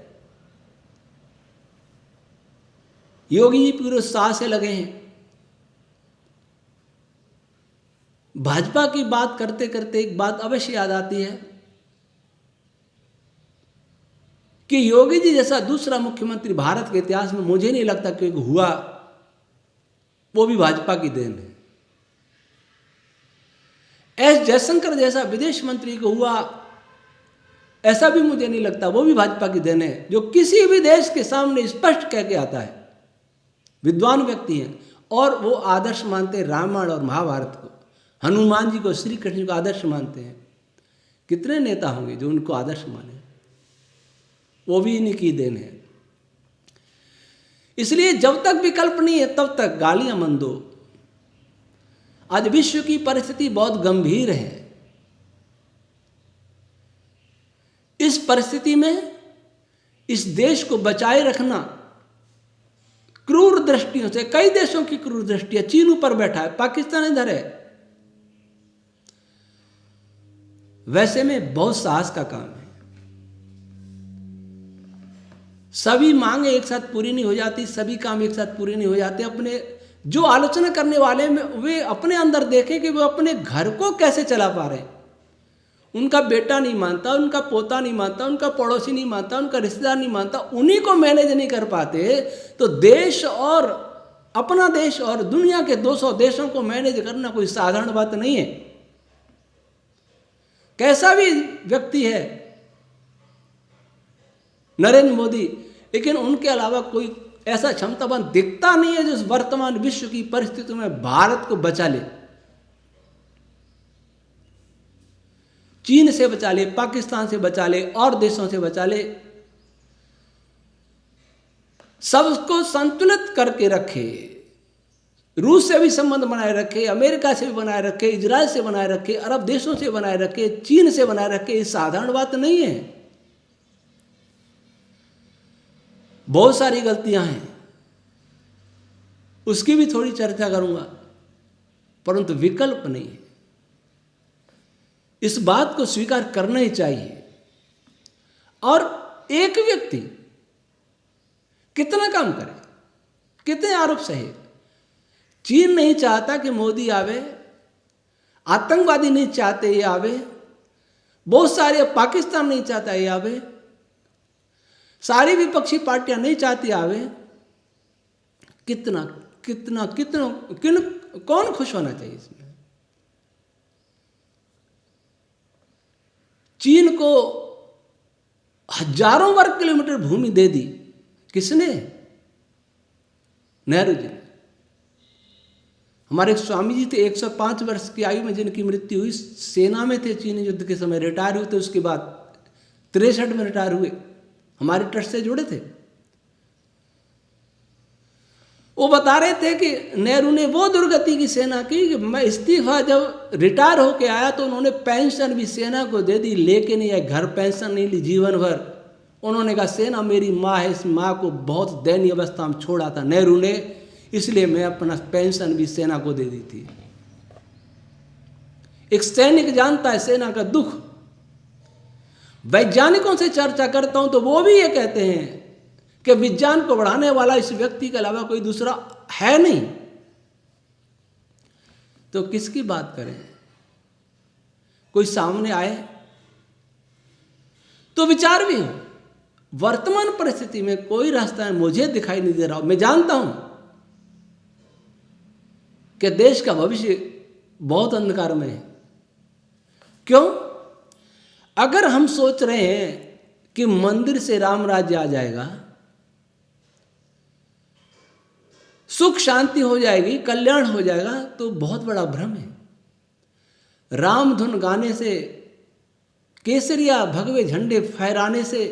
Speaker 1: योगी जी पूरे उत्साह से लगे हैं। भाजपा की बात करते करते एक बात अवश्य याद आती है कि योगी जी जैसा दूसरा मुख्यमंत्री भारत के इतिहास में मुझे नहीं लगता कि हुआ, वो भी भाजपा की देन है। एस जयशंकर जैसा विदेश मंत्री को हुआ, ऐसा भी मुझे नहीं लगता, वो भी भाजपा की देन है, जो किसी भी देश के सामने स्पष्ट कह के आता है। विद्वान व्यक्ति हैं और वो आदर्श मानते हैं रामायण और महाभारत को, हनुमान जी को, श्री कृष्ण को आदर्श मानते हैं। कितने नेता होंगे जो उनको आदर्श माने? वो भी इन्हीं की देन है। इसलिए जब तक विकल्प नहीं है तब तक गालियां मन दो। आज विश्व की परिस्थिति बहुत गंभीर है। इस परिस्थिति में इस देश को बचाए रखना क्रूर दृष्टियों से, कई देशों की क्रूर दृष्टियां, चीन ऊपर बैठा है, पाकिस्तान इधर है, वैसे में बहुत साहस का काम है। सभी मांगे एक साथ पूरी नहीं हो जाती, सभी काम एक साथ पूरे नहीं हो जाते। अपने जो आलोचना करने वाले में वे अपने अंदर देखें कि वे अपने घर को कैसे चला पा रहे हैं, उनका बेटा नहीं मानता, उनका पोता नहीं मानता, उनका पड़ोसी नहीं मानता, उनका रिश्तेदार नहीं मानता, उन्हीं को मैनेज नहीं कर पाते, तो देश और अपना देश और दुनिया के 200 देशों को मैनेज करना कोई साधारण बात नहीं है। कैसा भी व्यक्ति है नरेंद्र मोदी, लेकिन उनके अलावा कोई ऐसा क्षमतावान दिखता नहीं है जो इस वर्तमान विश्व की परिस्थितियों में भारत को बचा ले। चीन से बचा ले, पाकिस्तान से बचा ले, और देशों से बचा ले, सबको संतुलित करके रखे। रूस से भी संबंध बनाए रखे, अमेरिका से भी बनाए रखे, इजराइल से बनाए रखे, अरब देशों से बनाए रखे, चीन से बनाए रखे। ये साधारण बात नहीं है। बहुत सारी गलतियां हैं, उसकी भी थोड़ी चर्चा करूंगा, परंतु विकल्प नहीं है। इस बात को स्वीकार करना ही चाहिए। और एक व्यक्ति कितना काम करे, कितने आरोप सहे। चीन नहीं चाहता कि मोदी आवे, आतंकवादी नहीं चाहते ये आवे, बहुत सारे, पाकिस्तान नहीं चाहता ये आवे, सारी विपक्षी पार्टियां नहीं चाहती आवे। कितना कितना कितना किन कौन खुश होना चाहिए इसमें? चीन को हजारों वर्ग किलोमीटर भूमि दे दी। किसने? नेहरू जी ने। हमारे एक स्वामी जी थे, 105 वर्ष की आयु में जिनकी मृत्यु हुई, सेना में थे, चीनी युद्ध के समय रिटायर हुए थे, उसके बाद 63 में रिटायर हुए, हमारे ट्रस्ट से जुड़े थे। वो बता रहे थे कि नेहरू ने वो दुर्गति की सेना की कि मैं इस्तीफा जब रिटायर होके आया तो उन्होंने पेंशन भी सेना को दे दी, लेके नहीं आए, घर पेंशन नहीं ली जीवन भर। उन्होंने कहा सेना मेरी माँ है, इस माँ को बहुत दयनीय अवस्था में छोड़ा था नेहरू ने, इसलिए मैं अपना पेंशन भी सेना को दे दी थी। एक सैनिक जानता है सेना का दुख। वैज्ञानिकों से चर्चा करता हूं तो वो भी ये कहते हैं कि विज्ञान को बढ़ाने वाला इस व्यक्ति के अलावा कोई दूसरा है नहीं। तो किसकी बात करें? कोई सामने आए तो विचार भी हो। वर्तमान परिस्थिति में कोई रास्ता मुझे दिखाई नहीं दे रहा। मैं जानता हूं कि देश का भविष्य बहुत अंधकार में है। क्यों? अगर हम सोच रहे हैं कि मंदिर से राम राज्य आ जाएगा, सुख शांति हो जाएगी, कल्याण हो जाएगा, तो बहुत बड़ा भ्रम है। राम धुन गाने से, केसरिया भगवे झंडे फहराने से,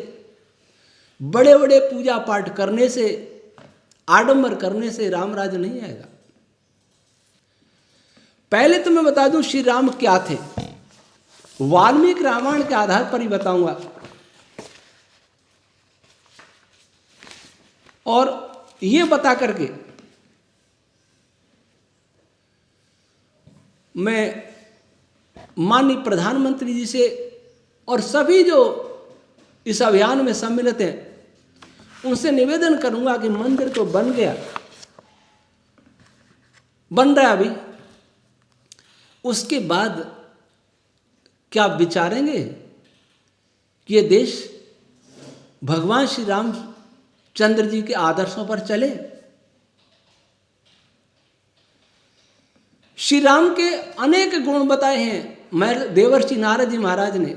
Speaker 1: बड़े बड़े पूजा पाठ करने से, आडंबर करने से राम राज्य नहीं आएगा। पहले तो मैं बता दूं श्री राम क्या थे। वाल्मीकि रामायण के आधार पर ही बताऊंगा। और ये बता करके मैं माननीय प्रधानमंत्री जी से और सभी जो इस अभियान में सम्मिलित हैं उनसे निवेदन करूंगा कि मंदिर तो बन गया, बन रहा अभी, उसके बाद क्या आप विचारेंगे कि ये देश भगवान श्री रामचंद्र जी के आदर्शों पर चले? श्री राम के अनेक गुण बताए हैं देवर्षि नारद जी महाराज ने।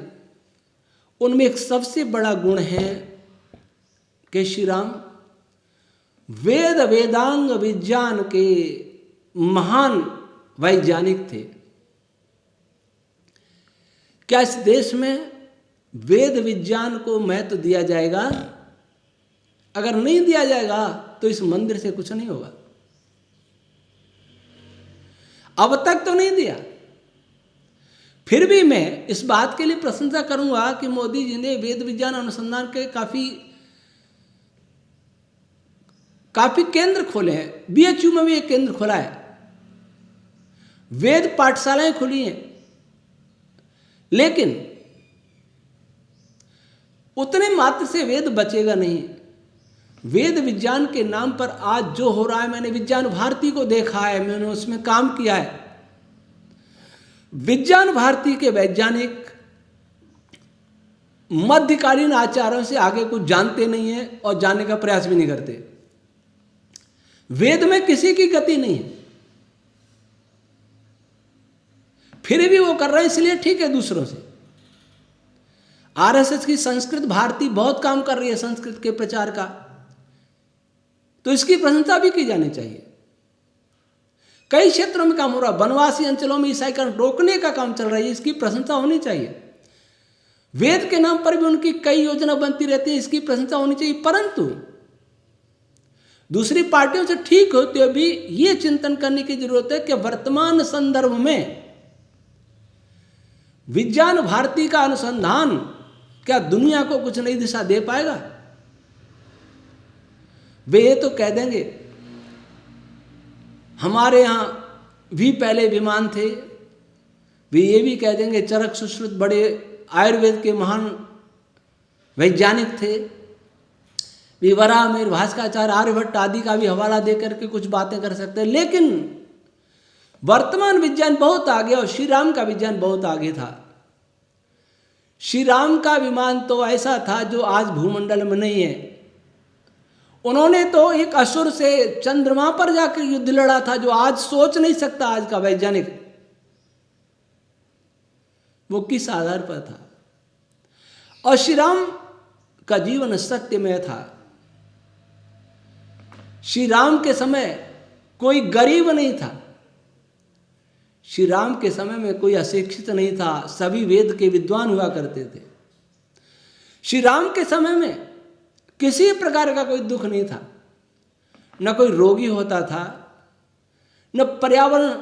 Speaker 1: उनमें एक सबसे बड़ा गुण है कि श्री राम वेद वेदांग विज्ञान के महान वैज्ञानिक थे। क्या इस देश में वेद विज्ञान को महत्व दिया जाएगा? अगर नहीं दिया जाएगा तो इस मंदिर से कुछ नहीं होगा। अब तक तो नहीं दिया। फिर भी मैं इस बात के लिए प्रशंसा करूंगा कि मोदी जी ने वेद विज्ञान अनुसंधान के काफी केंद्र खोले हैं। बीएचयू में भी एक केंद्र खोला है, वेद पाठशालाएं खुली हैं। लेकिन उतने मात्र से वेद बचेगा नहीं। वेद विज्ञान के नाम पर आज जो हो रहा है, मैंने विज्ञान भारती को देखा है, मैंने उसमें काम किया है। विज्ञान भारती के वैज्ञानिक मध्यकालीन आचार्यों से आगे कुछ जानते नहीं है और जानने का प्रयास भी नहीं करते। वेद में किसी की गति नहीं है, फिर भी वो कर रहे हैं, इसलिए ठीक है दूसरों से। आरएसएस की संस्कृत भारती बहुत काम कर रही है संस्कृत के प्रचार का, तो इसकी प्रशंसा भी की जानी चाहिए। कई क्षेत्रों में काम हो रहा है, वनवासी अंचलों में ईसाईकरण रोकने का काम चल रहा है, इसकी प्रशंसा होनी चाहिए। वेद के नाम पर भी उनकी कई योजना बनती रहती है, इसकी प्रशंसा होनी चाहिए। परंतु दूसरी पार्टियों से ठीक होते हुए भी ये चिंतन करने की जरूरत है कि वर्तमान संदर्भ में विज्ञान भारती का अनुसंधान क्या दुनिया को कुछ नई दिशा दे पाएगा? वे ये तो कह देंगे हमारे यहां भी पहले विमान थे, वे ये भी कह देंगे चरक सुश्रुत बड़े आयुर्वेद के महान वैज्ञानिक थे, वे वराहमिहिर, भास्कराचार्य, आर्यभट्ट आदि का भी हवाला देकर के कुछ बातें कर सकते हैं। लेकिन वर्तमान विज्ञान बहुत आगे और श्री राम का विज्ञान बहुत आगे था। श्री राम का विमान तो ऐसा था जो आज भूमंडल में नहीं है। उन्होंने तो एक असुर से चंद्रमा पर जाकर युद्ध लड़ा था, जो आज सोच नहीं सकता आज का वैज्ञानिक। वो किस आधार पर था? और श्री राम का जीवन सत्यमय था। श्री राम के समय कोई गरीब नहीं था, श्री राम के समय में कोई अशिक्षित नहीं था, सभी वेद के विद्वान हुआ करते थे। श्री राम के समय में किसी प्रकार का कोई दुख नहीं था, न कोई रोगी होता था, न पर्यावरण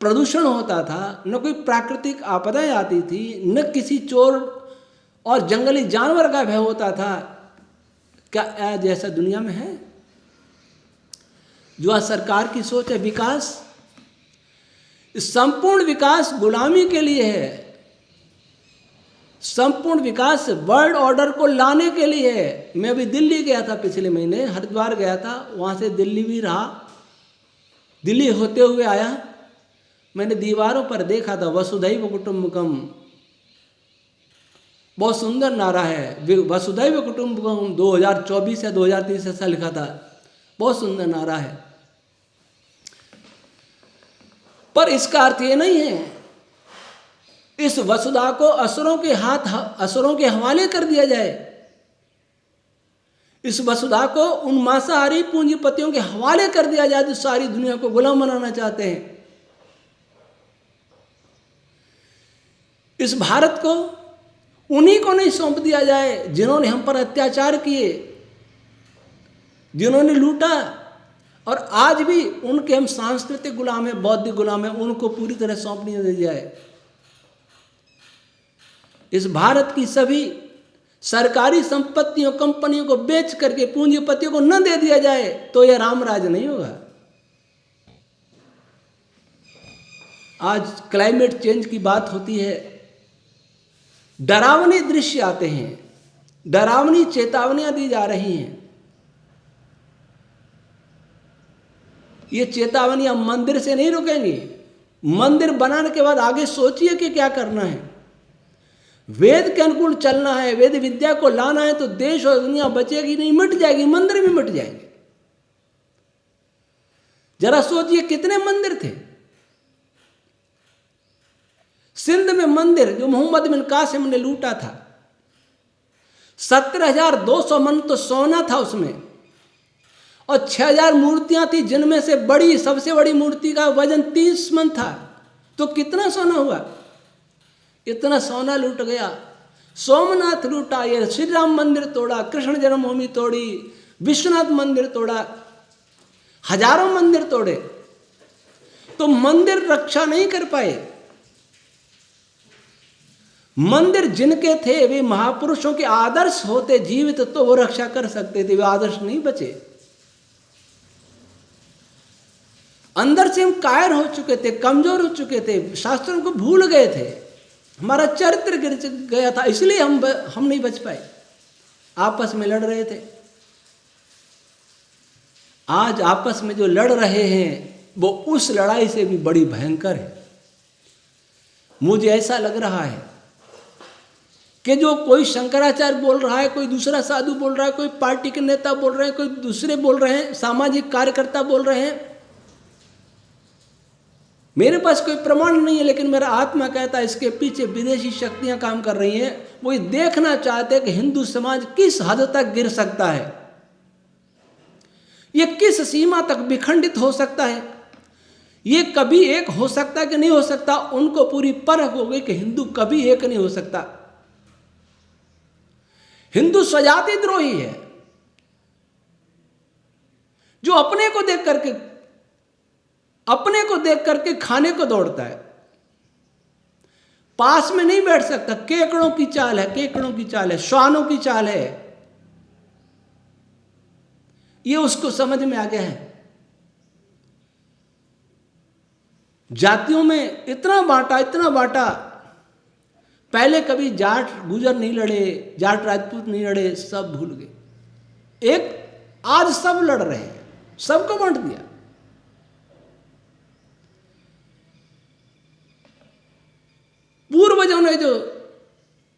Speaker 1: प्रदूषण होता था, न कोई प्राकृतिक आपदाएं आती थी, न किसी चोर और जंगली जानवर का भय होता था। क्या आज ऐसा दुनिया में है? जो आज सरकार की सोच है विकास, संपूर्ण विकास गुलामी के लिए है, संपूर्ण विकास वर्ल्ड ऑर्डर को लाने के लिए है। मैं अभी दिल्ली गया था, पिछले महीने हरिद्वार गया था, वहां से दिल्ली भी रहा, दिल्ली होते हुए आया। मैंने दीवारों पर देखा था वसुधैव कुटुंबकम, बहुत सुंदर नारा है, वसुधैव कुटुंबकम 2024 या 2030 ऐसा लिखा था, बहुत सुंदर नारा है। पर इसका अर्थ ये नहीं है इस वसुधा को असुरों के हवाले कर दिया जाए, इस वसुधा को उन मांसाहारी पूंजीपतियों के हवाले कर दिया जाए जो सारी दुनिया को गुलाम बनाना चाहते हैं। इस भारत को उन्हीं को नहीं सौंप दिया जाए जिन्होंने हम पर अत्याचार किए, जिन्होंने लूटा, और आज भी उनके हम सांस्कृतिक गुलाम हैं, बौद्धिक गुलाम हैं, उनको पूरी तरह सौंप नहीं दिया जाए। इस भारत की सभी सरकारी संपत्तियों कंपनियों को बेच करके पूंजीपतियों को न दे दिया जाए तो यह रामराज नहीं होगा। आज क्लाइमेट चेंज की बात होती है, डरावने दृश्य आते हैं, डरावनी चेतावनियां दी जा रही हैं। ये चेतावनियां मंदिर से नहीं रुकेंगी। मंदिर बनाने के बाद आगे सोचिए कि क्या करना है। वेद के अनुकूल चलना है, वेद विद्या को लाना है, तो देश और दुनिया बचेगी नहीं, मिट जाएगी, मंदिर भी मिट जाएंगे। जरा सोचिए कितने मंदिर थे सिंध में, मंदिर जो मोहम्मद बिन कासिम ने लूटा था, 17,200 मन तो सोना था उसमें, और 6,000 मूर्तियां थी जिनमें से सबसे बड़ी मूर्ति का वजन 30 मन था। तो कितना सोना हुआ? इतना सोना लूट गया। सोमनाथ लूटा, ये श्री राम मंदिर तोड़ा, कृष्ण जन्मभूमि तोड़ी, विश्वनाथ मंदिर तोड़ा, हजारों मंदिर तोड़े, तो मंदिर रक्षा नहीं कर पाए। मंदिर जिनके थे वे महापुरुषों के आदर्श होते जीवित तो वो रक्षा कर सकते थे, वे आदर्श नहीं बचे। अंदर से हम कायर हो चुके थे, कमजोर हो चुके थे, शास्त्रों को भूल गए थे, हमारा चरित्र गिर गया था, इसलिए हम नहीं बच पाए, आपस में लड़ रहे थे। आज आपस में जो लड़ रहे हैं वो उस लड़ाई से भी बड़ी भयंकर है। मुझे ऐसा लग रहा है कि जो कोई शंकराचार्य बोल रहा है, कोई दूसरा साधु बोल रहा है, कोई पार्टी के नेता बोल रहे हैं, कोई दूसरे बोल रहे हैं, सामाजिक कार्यकर्ता बोल रहे हैं। मेरे पास कोई प्रमाण नहीं है, लेकिन मेरा आत्मा कहता है इसके पीछे विदेशी शक्तियां काम कर रही हैं। वो ये देखना चाहते हैं कि हिंदू समाज किस हद तक गिर सकता है, ये किस सीमा तक विखंडित हो सकता है, ये कभी एक हो सकता है कि नहीं हो सकता। उनको पूरी परख हो गई कि हिंदू कभी एक नहीं हो सकता। हिंदू स्वजाति द्रोही है, जो अपने को देख करके खाने को दौड़ता है, पास में नहीं बैठ सकता। केकड़ों की चाल है, श्वानों की चाल है, ये उसको समझ में आ गया है। जातियों में इतना बांटा, पहले कभी जाट गुजर नहीं लड़े, जाट राजपूत नहीं लड़े, सब भूल गए। आज सब लड़ रहे हैं, सबको बांट दिया। पूर्वजों ने जो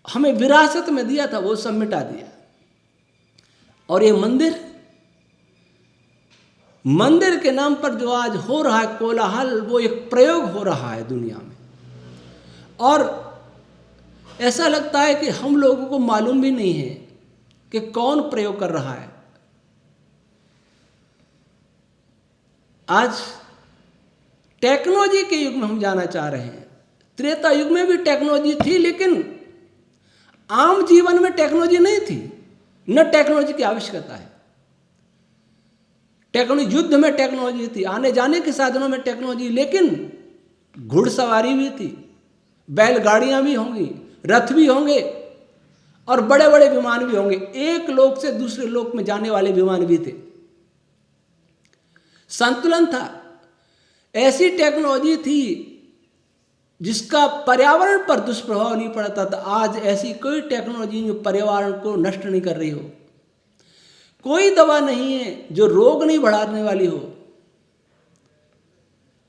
Speaker 1: हमें विरासत में दिया था वो सब मिटा दिया। और ये मंदिर के नाम पर जो आज हो रहा है कोलाहल, वो एक प्रयोग हो रहा है दुनिया में। और ऐसा लगता है कि हम लोगों को मालूम भी नहीं है कि कौन प्रयोग कर रहा है। आज टेक्नोलॉजी के युग में हम जाना चाह रहे हैं। त्रेता युग में भी टेक्नोलॉजी थी, लेकिन आम जीवन में टेक्नोलॉजी नहीं थी, न टेक्नोलॉजी की आवश्यकता है। टेक्नोलॉजी, युद्ध में टेक्नोलॉजी थी, आने जाने के साधनों में टेक्नोलॉजी, लेकिन घुड़सवारी भी थी, बैलगाड़ियां भी होंगी, रथ भी होंगे और बड़े बड़े विमान भी होंगे। एक लोक से दूसरे लोक में जाने वाले विमान भी थे। संतुलन था। ऐसी टेक्नोलॉजी थी जिसका पर्यावरण पर दुष्प्रभाव नहीं पड़ता था। आज ऐसी कोई टेक्नोलॉजी जो पर्यावरण को नष्ट नहीं कर रही हो, कोई दवा नहीं है जो रोग नहीं बढ़ाने वाली हो।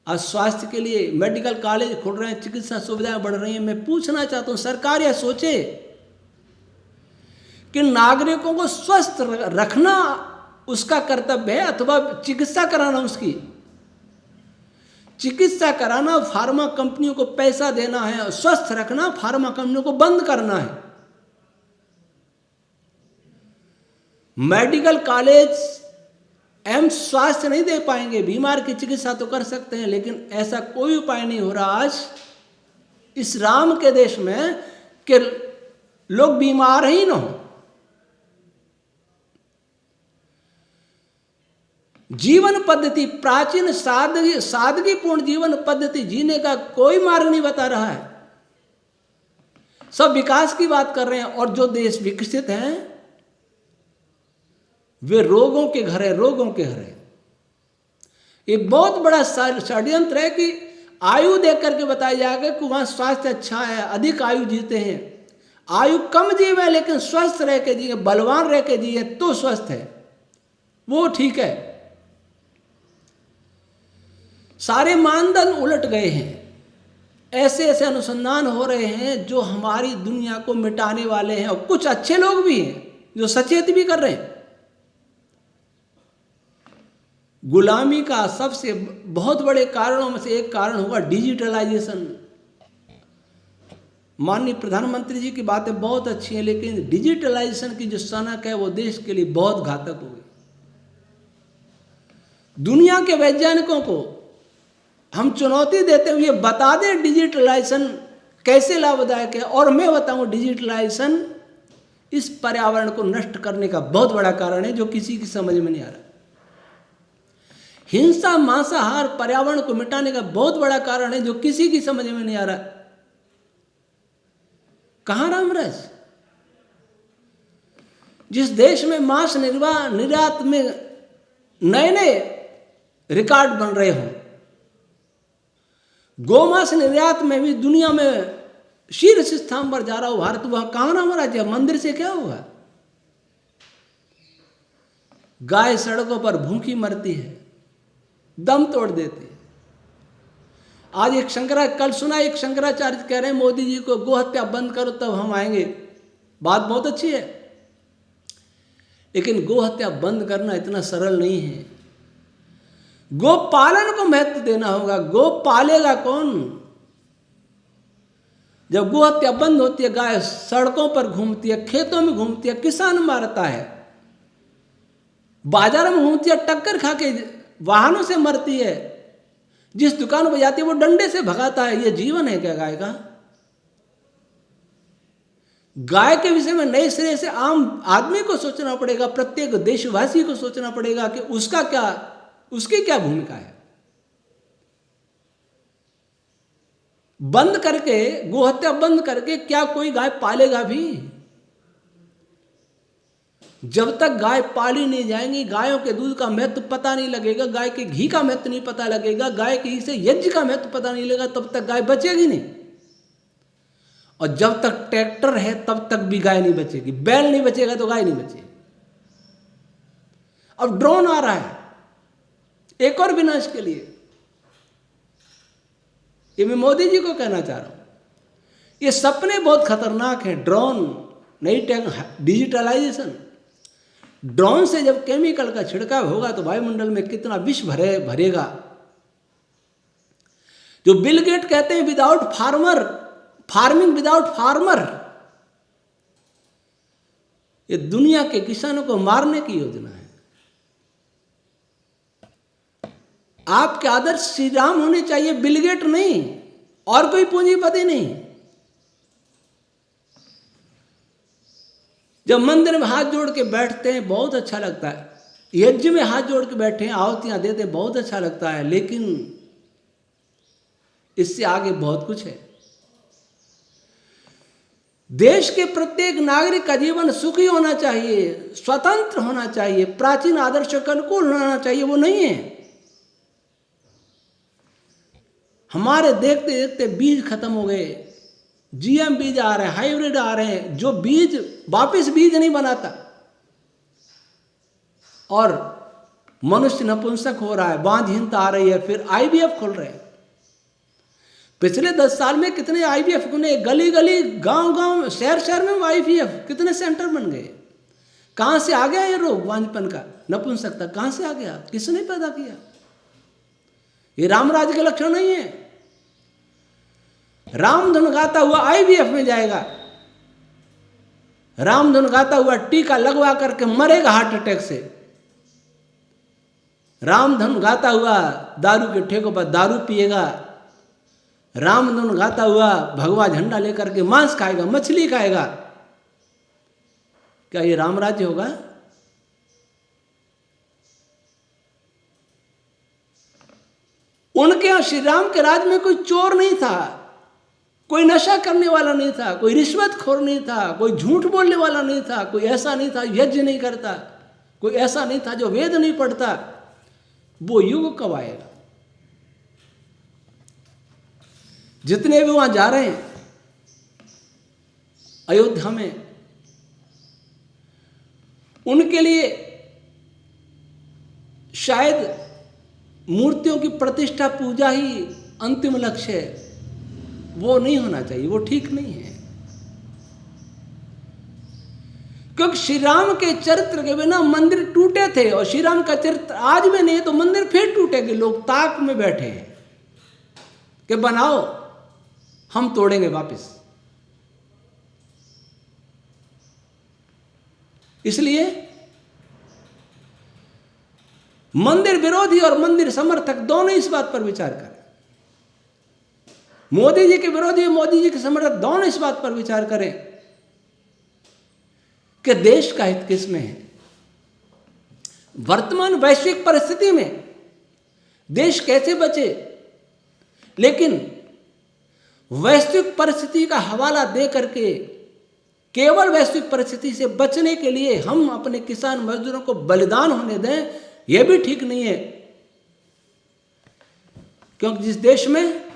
Speaker 1: आज स्वास्थ्य के लिए मेडिकल कॉलेज खुल रहे हैं, चिकित्सा सुविधाएं बढ़ रही हैं। मैं पूछना चाहता हूं, सरकार यह सोचे कि नागरिकों को स्वस्थ रखना उसका कर्तव्य है अथवा चिकित्सा कराना उसकी। चिकित्सा कराना फार्मा कंपनियों को पैसा देना है, स्वस्थ रखना फार्मा कंपनियों को बंद करना है। मेडिकल कॉलेज, एम्स स्वास्थ्य नहीं दे पाएंगे, बीमार की चिकित्सा तो कर सकते हैं, लेकिन ऐसा कोई उपाय नहीं हो रहा आज इस राम के देश में कि लोग बीमार ही ना हो। जीवन पद्धति, प्राचीन सादगीपूर्ण जीवन पद्धति जीने का कोई मार्ग नहीं बता रहा है। सब विकास की बात कर रहे हैं, और जो देश विकसित हैं वे रोगों के घर है। ये बहुत बड़ा षड्यंत्र है कि आयु देख करके बताया जाएगा कि वहां स्वास्थ्य अच्छा है, अधिक आयु जीते हैं। आयु कम जीवे लेकिन स्वस्थ रह के जिए, बलवान रह के जिए तो स्वस्थ है, वो ठीक है। सारे मानदंड उलट गए हैं। ऐसे ऐसे अनुसंधान हो रहे हैं जो हमारी दुनिया को मिटाने वाले हैं, और कुछ अच्छे लोग भी हैं जो सचेत भी कर रहे हैं। गुलामी का सबसे बहुत बड़े कारणों में से एक कारण हुआ डिजिटलाइजेशन। माननीय प्रधानमंत्री जी की बातें बहुत अच्छी हैं, लेकिन डिजिटलाइजेशन की जो सनक है वो देश के लिए बहुत घातक हो गई। दुनिया के वैज्ञानिकों को हम चुनौती देते हुए बता दें डिजिटलाइजेशन कैसे लाभदायक है, और मैं बताऊं डिजिटलाइजेशन इस पर्यावरण को नष्ट करने का बहुत बड़ा कारण है जो किसी की समझ में नहीं आ रहा। हिंसा, मांसाहार पर्यावरण को मिटाने का बहुत बड़ा कारण है जो किसी की समझ में नहीं आ रहा। कहां रामराज? जिस देश में मांस निर्यात में नए नए रिकॉर्ड बन रहे हों, गोमांस निर्यात में भी दुनिया में शीर्ष स्थान पर जा रहा हो भारत, वहां कहां रामराज? मंदिर से क्या होगा? गाय सड़कों पर भूखी मरती है, दम तोड़ देती है। आज कल सुना एक शंकराचार्य कह रहे हैं मोदी जी को गो हत्या बंद करो तब हम आएंगे। बात बहुत अच्छी है, लेकिन गो हत्या बंद करना इतना सरल नहीं है। गो पालन को महत्व देना होगा। गो पालेगा कौन? जब गो हत्या बंद होती है, गाय सड़कों पर घूमती है, खेतों में घूमती है, किसान मारता है, बाजार में घूमती है, टक्कर खा के वाहनों से मरती है, जिस दुकान पर जाती है वो डंडे से भगाता है। ये जीवन है क्या गाय का? गाय के विषय में नए सिरे से आम आदमी को सोचना पड़ेगा, प्रत्येक देशवासी को सोचना पड़ेगा कि उसकी क्या भूमिका है। बंद करके, गोहत्या बंद करके क्या कोई गाय पालेगा भी? जब तक गाय पाली नहीं जाएंगी, गायों के दूध का महत्व पता नहीं लगेगा, गाय के घी का महत्व नहीं पता लगेगा, गाय के घी से यज्ञ का महत्व पता नहीं लगेगा, तब तक गाय बचेगी नहीं। और जब तक ट्रैक्टर है तब तक भी गाय नहीं बचेगी। बैल नहीं बचेगा तो गाय नहीं बचेगी। अब ड्रोन आ रहा है एक और विनाश के लिए। ये मैं मोदी जी को कहना चाह रहा हूं, ये सपने बहुत खतरनाक हैं। ड्रोन, नई डिजिटलाइजेशन, ड्रोन से जब केमिकल का छिड़काव होगा तो वायुमंडल में कितना विष भरेगा। जो बिल गेट कहते हैं without farmer, farming without farmer, ये दुनिया के किसानों को मारने की योजना है। आपके आदर्श श्री राम होने चाहिए, बिल गेट नहीं, और कोई पूंजीपति नहीं। जब मंदिर में हाथ जोड़ के बैठते हैं बहुत अच्छा लगता है, यज्ञ में हाथ जोड़ के बैठे हैं, आहुतियां देते हैं बहुत अच्छा लगता है, लेकिन इससे आगे बहुत कुछ है। देश के प्रत्येक नागरिक का जीवन सुखी होना चाहिए, स्वतंत्र होना चाहिए, प्राचीन आदर्शों के अनुकूल होना चाहिए, वो नहीं है। हमारे देखते देखते बीज खत्म हो गए, जीएम बीज आ रहे हैं, हाइब्रिड आ रहे हैं, जो बीज वापस बीज नहीं बनाता, और मनुष्य नपुंसक हो रहा है, बांझहीनता आ रही है, फिर आईवीएफ खोल रहे हैं। पिछले 10 साल में कितने आईवीएफ खुले, गली गली, गांव गांव, शहर शहर में आईवीएफ कितने सेंटर बन गए। कहां से आ गया ये रोग बांझपन का, नपुंसकता कहां से आ गया? किसने पैदा किया? ये रामराज के लक्षण नहीं है। रामधुन गाता हुआ आईवीएफ में जाएगा, रामधुन गाता हुआ टीका लगवा करके मरेगा हार्ट अटैक से, रामधुन गाता हुआ दारू के ठेकों पर दारू पिएगा, रामधुन गाता हुआ भगवा झंडा लेकर के मांस खाएगा, मछली खाएगा। क्या ये रामराज्य होगा? उनके यहां श्री राम के राज में कोई चोर नहीं था, कोई नशा करने वाला नहीं था, कोई रिश्वतखोर नहीं था, कोई झूठ बोलने वाला नहीं था, कोई ऐसा नहीं था यज्ञ नहीं करता, कोई ऐसा नहीं था जो वेद नहीं पढ़ता। वो युग कब आएगा? जितने भी वहां जा रहे हैं अयोध्या में, उनके लिए शायद मूर्तियों की प्रतिष्ठा पूजा ही अंतिम लक्ष्य है। वो नहीं होना चाहिए, वो ठीक नहीं है। क्योंकि श्री राम के चरित्र के बिना मंदिर टूटे थे, और श्री राम का चरित्र आज में नहीं है तो मंदिर फिर टूटेंगे। लोग ताक में बैठे हैं कि बनाओ, हम तोड़ेंगे वापस। इसलिए मंदिर विरोधी और मंदिर समर्थक दोनों इस बात पर विचार करें। मोदी जी के विरोधी, मोदी जी के समर्थक दोनों इस बात पर विचार करें कि देश का हित किस में है। वर्तमान वैश्विक परिस्थिति में देश कैसे बचे, लेकिन वैश्विक परिस्थिति का हवाला दे करके केवल वैश्विक परिस्थिति से बचने के लिए हम अपने किसान मजदूरों को बलिदान होने दें, यह भी ठीक नहीं है। क्योंकि जिस देश में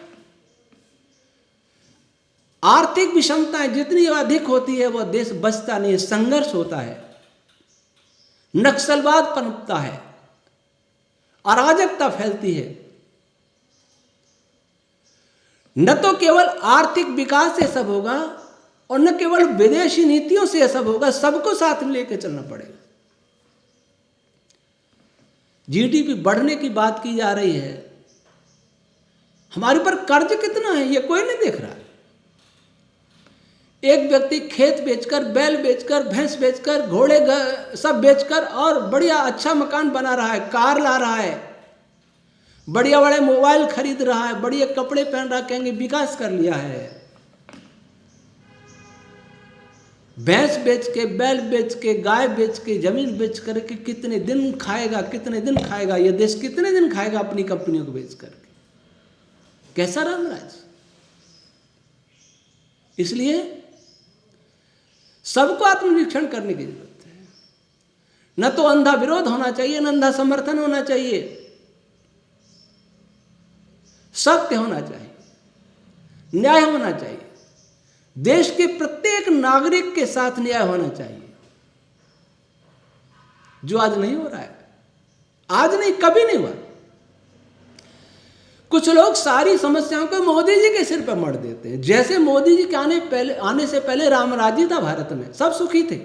Speaker 1: आर्थिक विषमताएं जितनी अधिक होती है वह देश बचता नहीं, संघर्ष होता है, नक्सलवाद पनपता है, अराजकता फैलती है। न तो केवल आर्थिक विकास से सब होगा, और न केवल विदेशी नीतियों से यह सब होगा, सबको साथ में लेकर चलना पड़ेगा। जीडीपी बढ़ने की बात की जा रही है, हमारे पर कर्ज कितना है ये कोई नहीं देख रहा। एक व्यक्ति खेत बेचकर, बैल बेचकर, भैंस बेचकर, घोड़े सब बेचकर और बढ़िया अच्छा मकान बना रहा है, कार ला रहा है, बढ़िया बड़े मोबाइल खरीद रहा है, बढ़िया कपड़े पहन रहा, कहेंगे विकास कर लिया है। भैंस बेच के, बैल बेच के, गाय बेच के, जमीन बेच करके कितने दिन खाएगा, कितने दिन खाएगा ये देश, कितने दिन खाएगा अपनी कंपनियों को बेच करके? कैसा रामराज? इसलिए सबको आत्मनिरीक्षण करने की जरूरत है। न तो अंधा विरोध होना चाहिए, न अंधा समर्थन होना चाहिए, सत्य होना चाहिए, न्याय होना चाहिए, देश के प्रत्येक नागरिक के साथ न्याय होना चाहिए, जो आज नहीं हो रहा है। आज नहीं, कभी नहीं हुआ। कुछ लोग सारी समस्याओं को मोदी जी के सिर पर मढ़ देते हैं, जैसे मोदी जी के आने से पहले रामराज्य था भारत में, सब सुखी थे।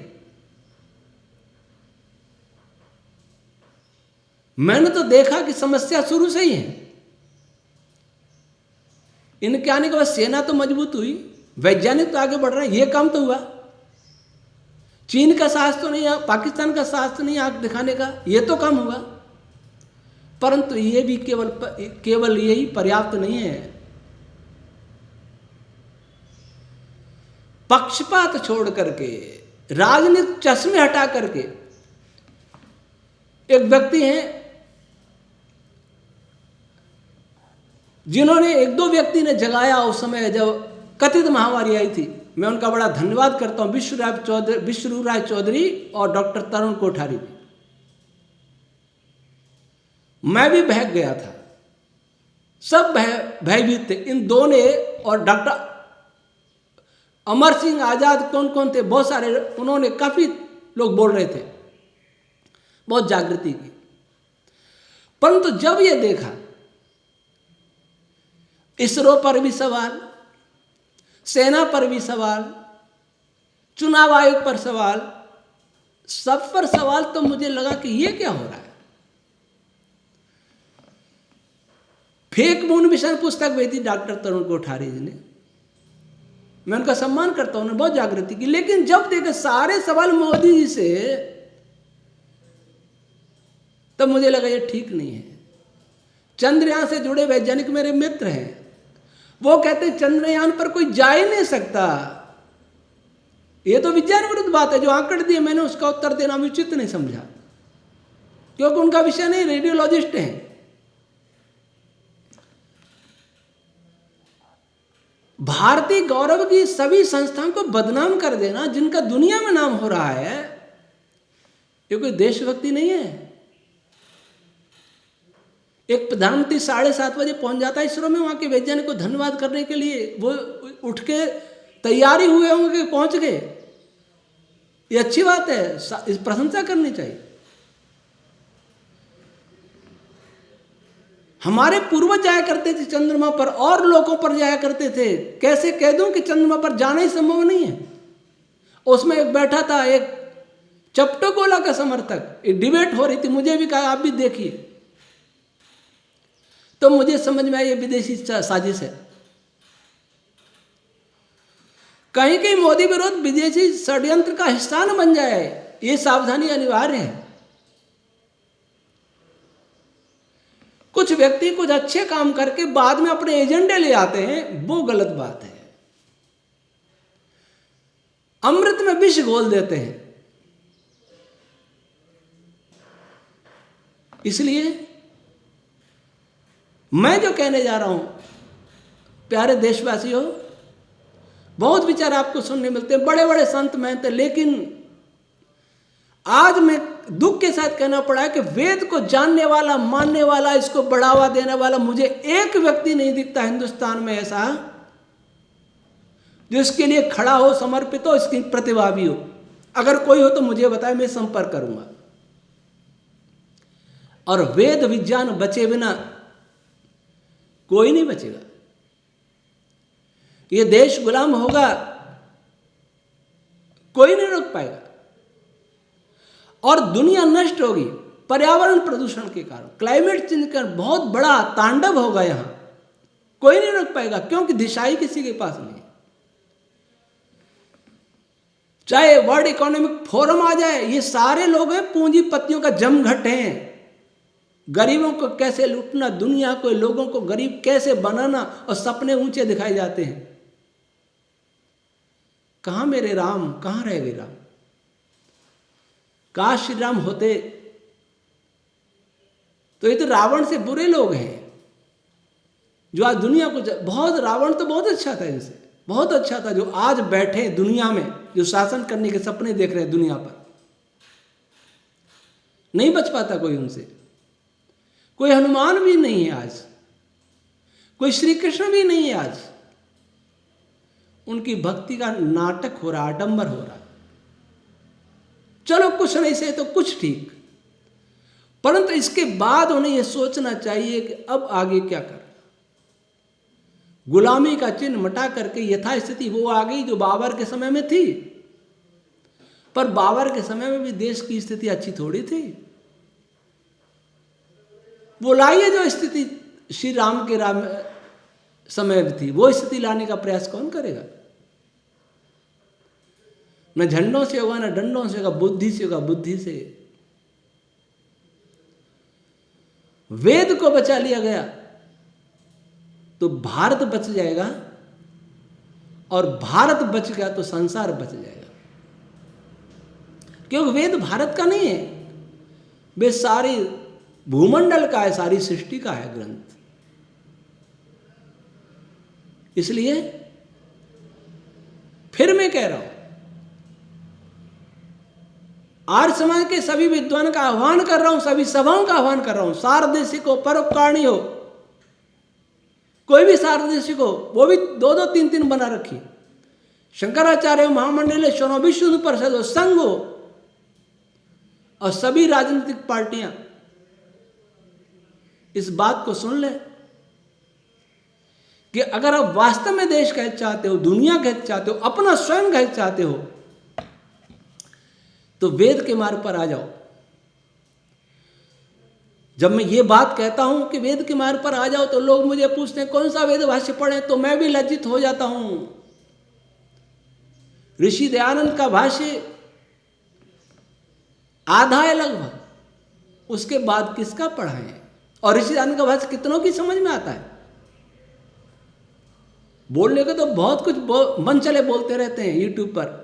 Speaker 1: मैंने तो देखा कि समस्या शुरू से ही है। इनके आने के बाद सेना तो मजबूत हुई, वैज्ञानिक तो आगे बढ़ रहे हैं, ये काम तो हुआ। चीन का साहस तो नहीं, पाकिस्तान का साहस तो नहीं आंख दिखाने का, ये तो काम हुआ। परंतु ये भी केवल यही पर्याप्त नहीं है। पक्षपात छोड़ करके, राजनीतिक चश्मे हटा करके, एक व्यक्ति हैं जिन्होंने, एक दो व्यक्ति ने जगाया उस समय जब कथित महामारी आई थी। मैं उनका बड़ा धन्यवाद करता हूं, विश्व राय चौधरी और डॉक्टर तरुण कोठारी जी। मैं भी बहक गया था, सब भयभीत थे। इन दो ने, और डॉक्टर अमर सिंह आजाद, कौन कौन थे, बहुत सारे, उन्होंने, काफी लोग बोल रहे थे, बहुत जागृति की। परंतु जब ये देखा, इसरो पर भी सवाल, सेना पर भी सवाल, चुनाव आयोग पर सवाल, सब पर सवाल, तो मुझे लगा कि ये क्या हो रहा है। फेक मून मिशन पुस्तक भेजी डॉक्टर तरुण कोठारी जी ने, मैं उनका सम्मान करता हूं, उन्होंने बहुत जागृति की। लेकिन जब देखे सारे सवाल मोदी जी से, तब मुझे लगा ये ठीक नहीं है। चंद्रयान से जुड़े वैज्ञानिक मेरे मित्र हैं, वो कहते हैं चंद्रयान पर कोई जा ही नहीं सकता। ये तो विज्ञान विरुद्ध बात है। जो आंकड़े दिए मैंने उसका उत्तर देना उचित नहीं समझा, क्योंकि उनका विषय नहीं, रेडियोलॉजिस्ट हैं। भारतीय गौरव की सभी संस्थाओं को बदनाम कर देना, जिनका दुनिया में नाम हो रहा है, ये कोई देशभक्ति नहीं है। एक प्रधानमंत्री 7:30 बजे पहुंच जाता है इसरो में, वहां के वैज्ञानिक को धन्यवाद करने के लिए, वो उठ के तैयारी हुए होंगे कि पहुंच गए। ये अच्छी बात है, इस प्रशंसा करनी चाहिए। हमारे पूर्वज जाया करते थे चंद्रमा पर, और लोगों पर जाया करते थे। कैसे कह दूं कि चंद्रमा पर जाना ही संभव नहीं है। उसमें एक बैठा था, एक चपटोगोला का समर्थक, एक डिबेट हो रही थी, मुझे भी कहा आप भी देखिए, तो मुझे समझ में आया ये विदेशी साजिश है। कहीं कहीं मोदी विरोध विदेशी षड्यंत्र का हिस्सा न बन जाए, ये सावधानी अनिवार्य है। कुछ व्यक्ति कुछ अच्छे काम करके बाद में अपने एजेंडे ले आते हैं, वो गलत बात है। अमृत में विष घोल देते हैं। इसलिए मैं जो कहने जा रहा हूं, प्यारे देशवासियों, बहुत विचार आपको सुनने मिलते हैं, बड़े बड़े संत महंत, लेकिन आज मैं दुख के साथ कहना पड़ा है कि वेद को जानने वाला, मानने वाला, इसको बढ़ावा देने वाला मुझे एक व्यक्ति नहीं दिखता हिंदुस्तान में ऐसा, जो इसके लिए खड़ा हो, समर्पित हो, इसकी प्रतिभा भी हो। अगर कोई हो तो मुझे बताए, मैं संपर्क करूंगा। और वेद विज्ञान बचे बिना कोई नहीं बचेगा। ये देश गुलाम होगा कोई नहीं रोक पाएगा। और दुनिया नष्ट होगी पर्यावरण प्रदूषण के कारण, क्लाइमेट चेंज का बहुत बड़ा तांडव होगा यहाँ, कोई नहीं रोक पाएगा, क्योंकि दिशा ही किसी के पास नहीं है। चाहे वर्ल्ड इकोनॉमिक फोरम आ जाए, ये सारे लोग हैं पूंजीपतियों का जमघट हैं। गरीबों को कैसे लूटना, दुनिया को, लोगों को गरीब कैसे बनाना, और सपने ऊंचे दिखाए जाते हैं। कहां मेरे राम, कहां रह गए राम? काश श्री राम होते। तो ये तो रावण से बुरे लोग हैं जो आज दुनिया को बहुत, रावण तो बहुत अच्छा था, इनसे बहुत अच्छा था, जो आज बैठे दुनिया में, जो शासन करने के सपने देख रहे हैं दुनिया पर। नहीं बच पाता कोई उनसे। कोई हनुमान भी नहीं है आज, कोई श्री कृष्ण भी नहीं है आज। उनकी भक्ति का नाटक हो रहा, आडंबर हो रहा। चलो कुछ नहीं से तो कुछ ठीक, परंतु इसके बाद उन्हें यह सोचना चाहिए कि अब आगे क्या कर। गुलामी का चिन्ह मटा करके यथास्थिति वो आ गई जो बाबर के समय में थी। पर बाबर के समय में भी देश की स्थिति अच्छी थोड़ी थी। वो लाइए जो स्थिति श्री राम के समय में थी, वो स्थिति लाने का प्रयास कौन करेगा? न झंडों से होगा, न डंडों से होगा, बुद्धि से होगा, बुद्धि से। वेद को बचा लिया गया तो भारत बच जाएगा, और भारत बच गया तो संसार बच जाएगा। क्योंकि वेद भारत का नहीं है, वे सारी भूमंडल का है, सारी सृष्टि का है ग्रंथ। इसलिए फिर मैं कह रहा हूं, आर्य समाज के सभी विद्वान का आह्वान कर रहा हूं, सभी सभाओं का आह्वान कर रहा हूं, सार्वदेशिक हो, परोपकारी हो, कोई भी सार्वदेशिक हो, वो भी 2-2, 3-3 बना रखिए। शंकराचार्य महामंडल, विश्व हिंदू परिषद हो, संघ हो, और सभी राजनीतिक पार्टियां इस बात को सुन ले कि अगर आप वास्तव में देश का हित चाहते हो, दुनिया का हित चाहते हो, अपना स्वयं का हित चाहते हो, तो वेद के मार्ग पर आ जाओ। जब मैं ये बात कहता हूं कि वेद के मार्ग पर आ जाओ, तो लोग मुझे पूछते हैं कौन सा वेद भाष्य पढ़े, तो मैं भी लज्जित हो जाता हूं। ऋषि दयानंद का भाष्य आधा है लगभग, उसके बाद किसका पढ़ा है? और ऋषि दयानंद का भाष्य कितनों की समझ में आता है? बोलने को तो बहुत कुछ मन चले बोलते रहते हैं यूट्यूब पर।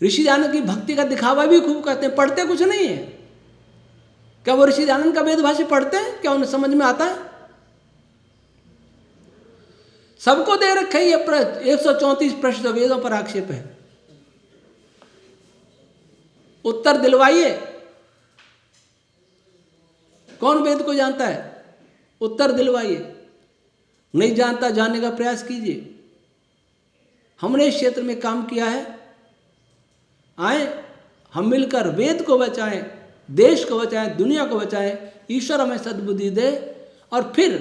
Speaker 1: ऋषि दयानंद की भक्ति का दिखावा भी खूब करते हैं, पढ़ते कुछ नहीं है। क्या वो ऋषि दयानंद का वेद भाष्य पढ़ते हैं? क्या उन्हें समझ में आता है? सबको दे रखे ये 134 प्रश्न वेदों पर आक्षेप है, उत्तर दिलवाइए। कौन वेद को जानता है? उत्तर दिलवाइए। नहीं जानता, जानने का प्रयास कीजिए। हमने इस क्षेत्र में काम किया है, आए हम मिलकर वेद को बचाएं, देश को बचाएं, दुनिया को बचाएं। ईश्वर हमें सद्बुद्धि दे, और फिर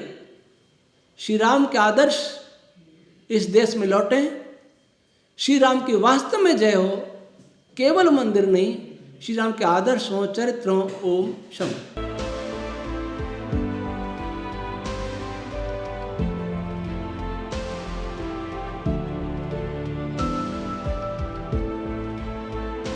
Speaker 1: श्री राम के आदर्श इस देश में लौटें। श्री राम की वास्तव में जय हो, केवल मंदिर नहीं, श्री राम के आदर्श हो, चरित्र हो। ओम शंकर।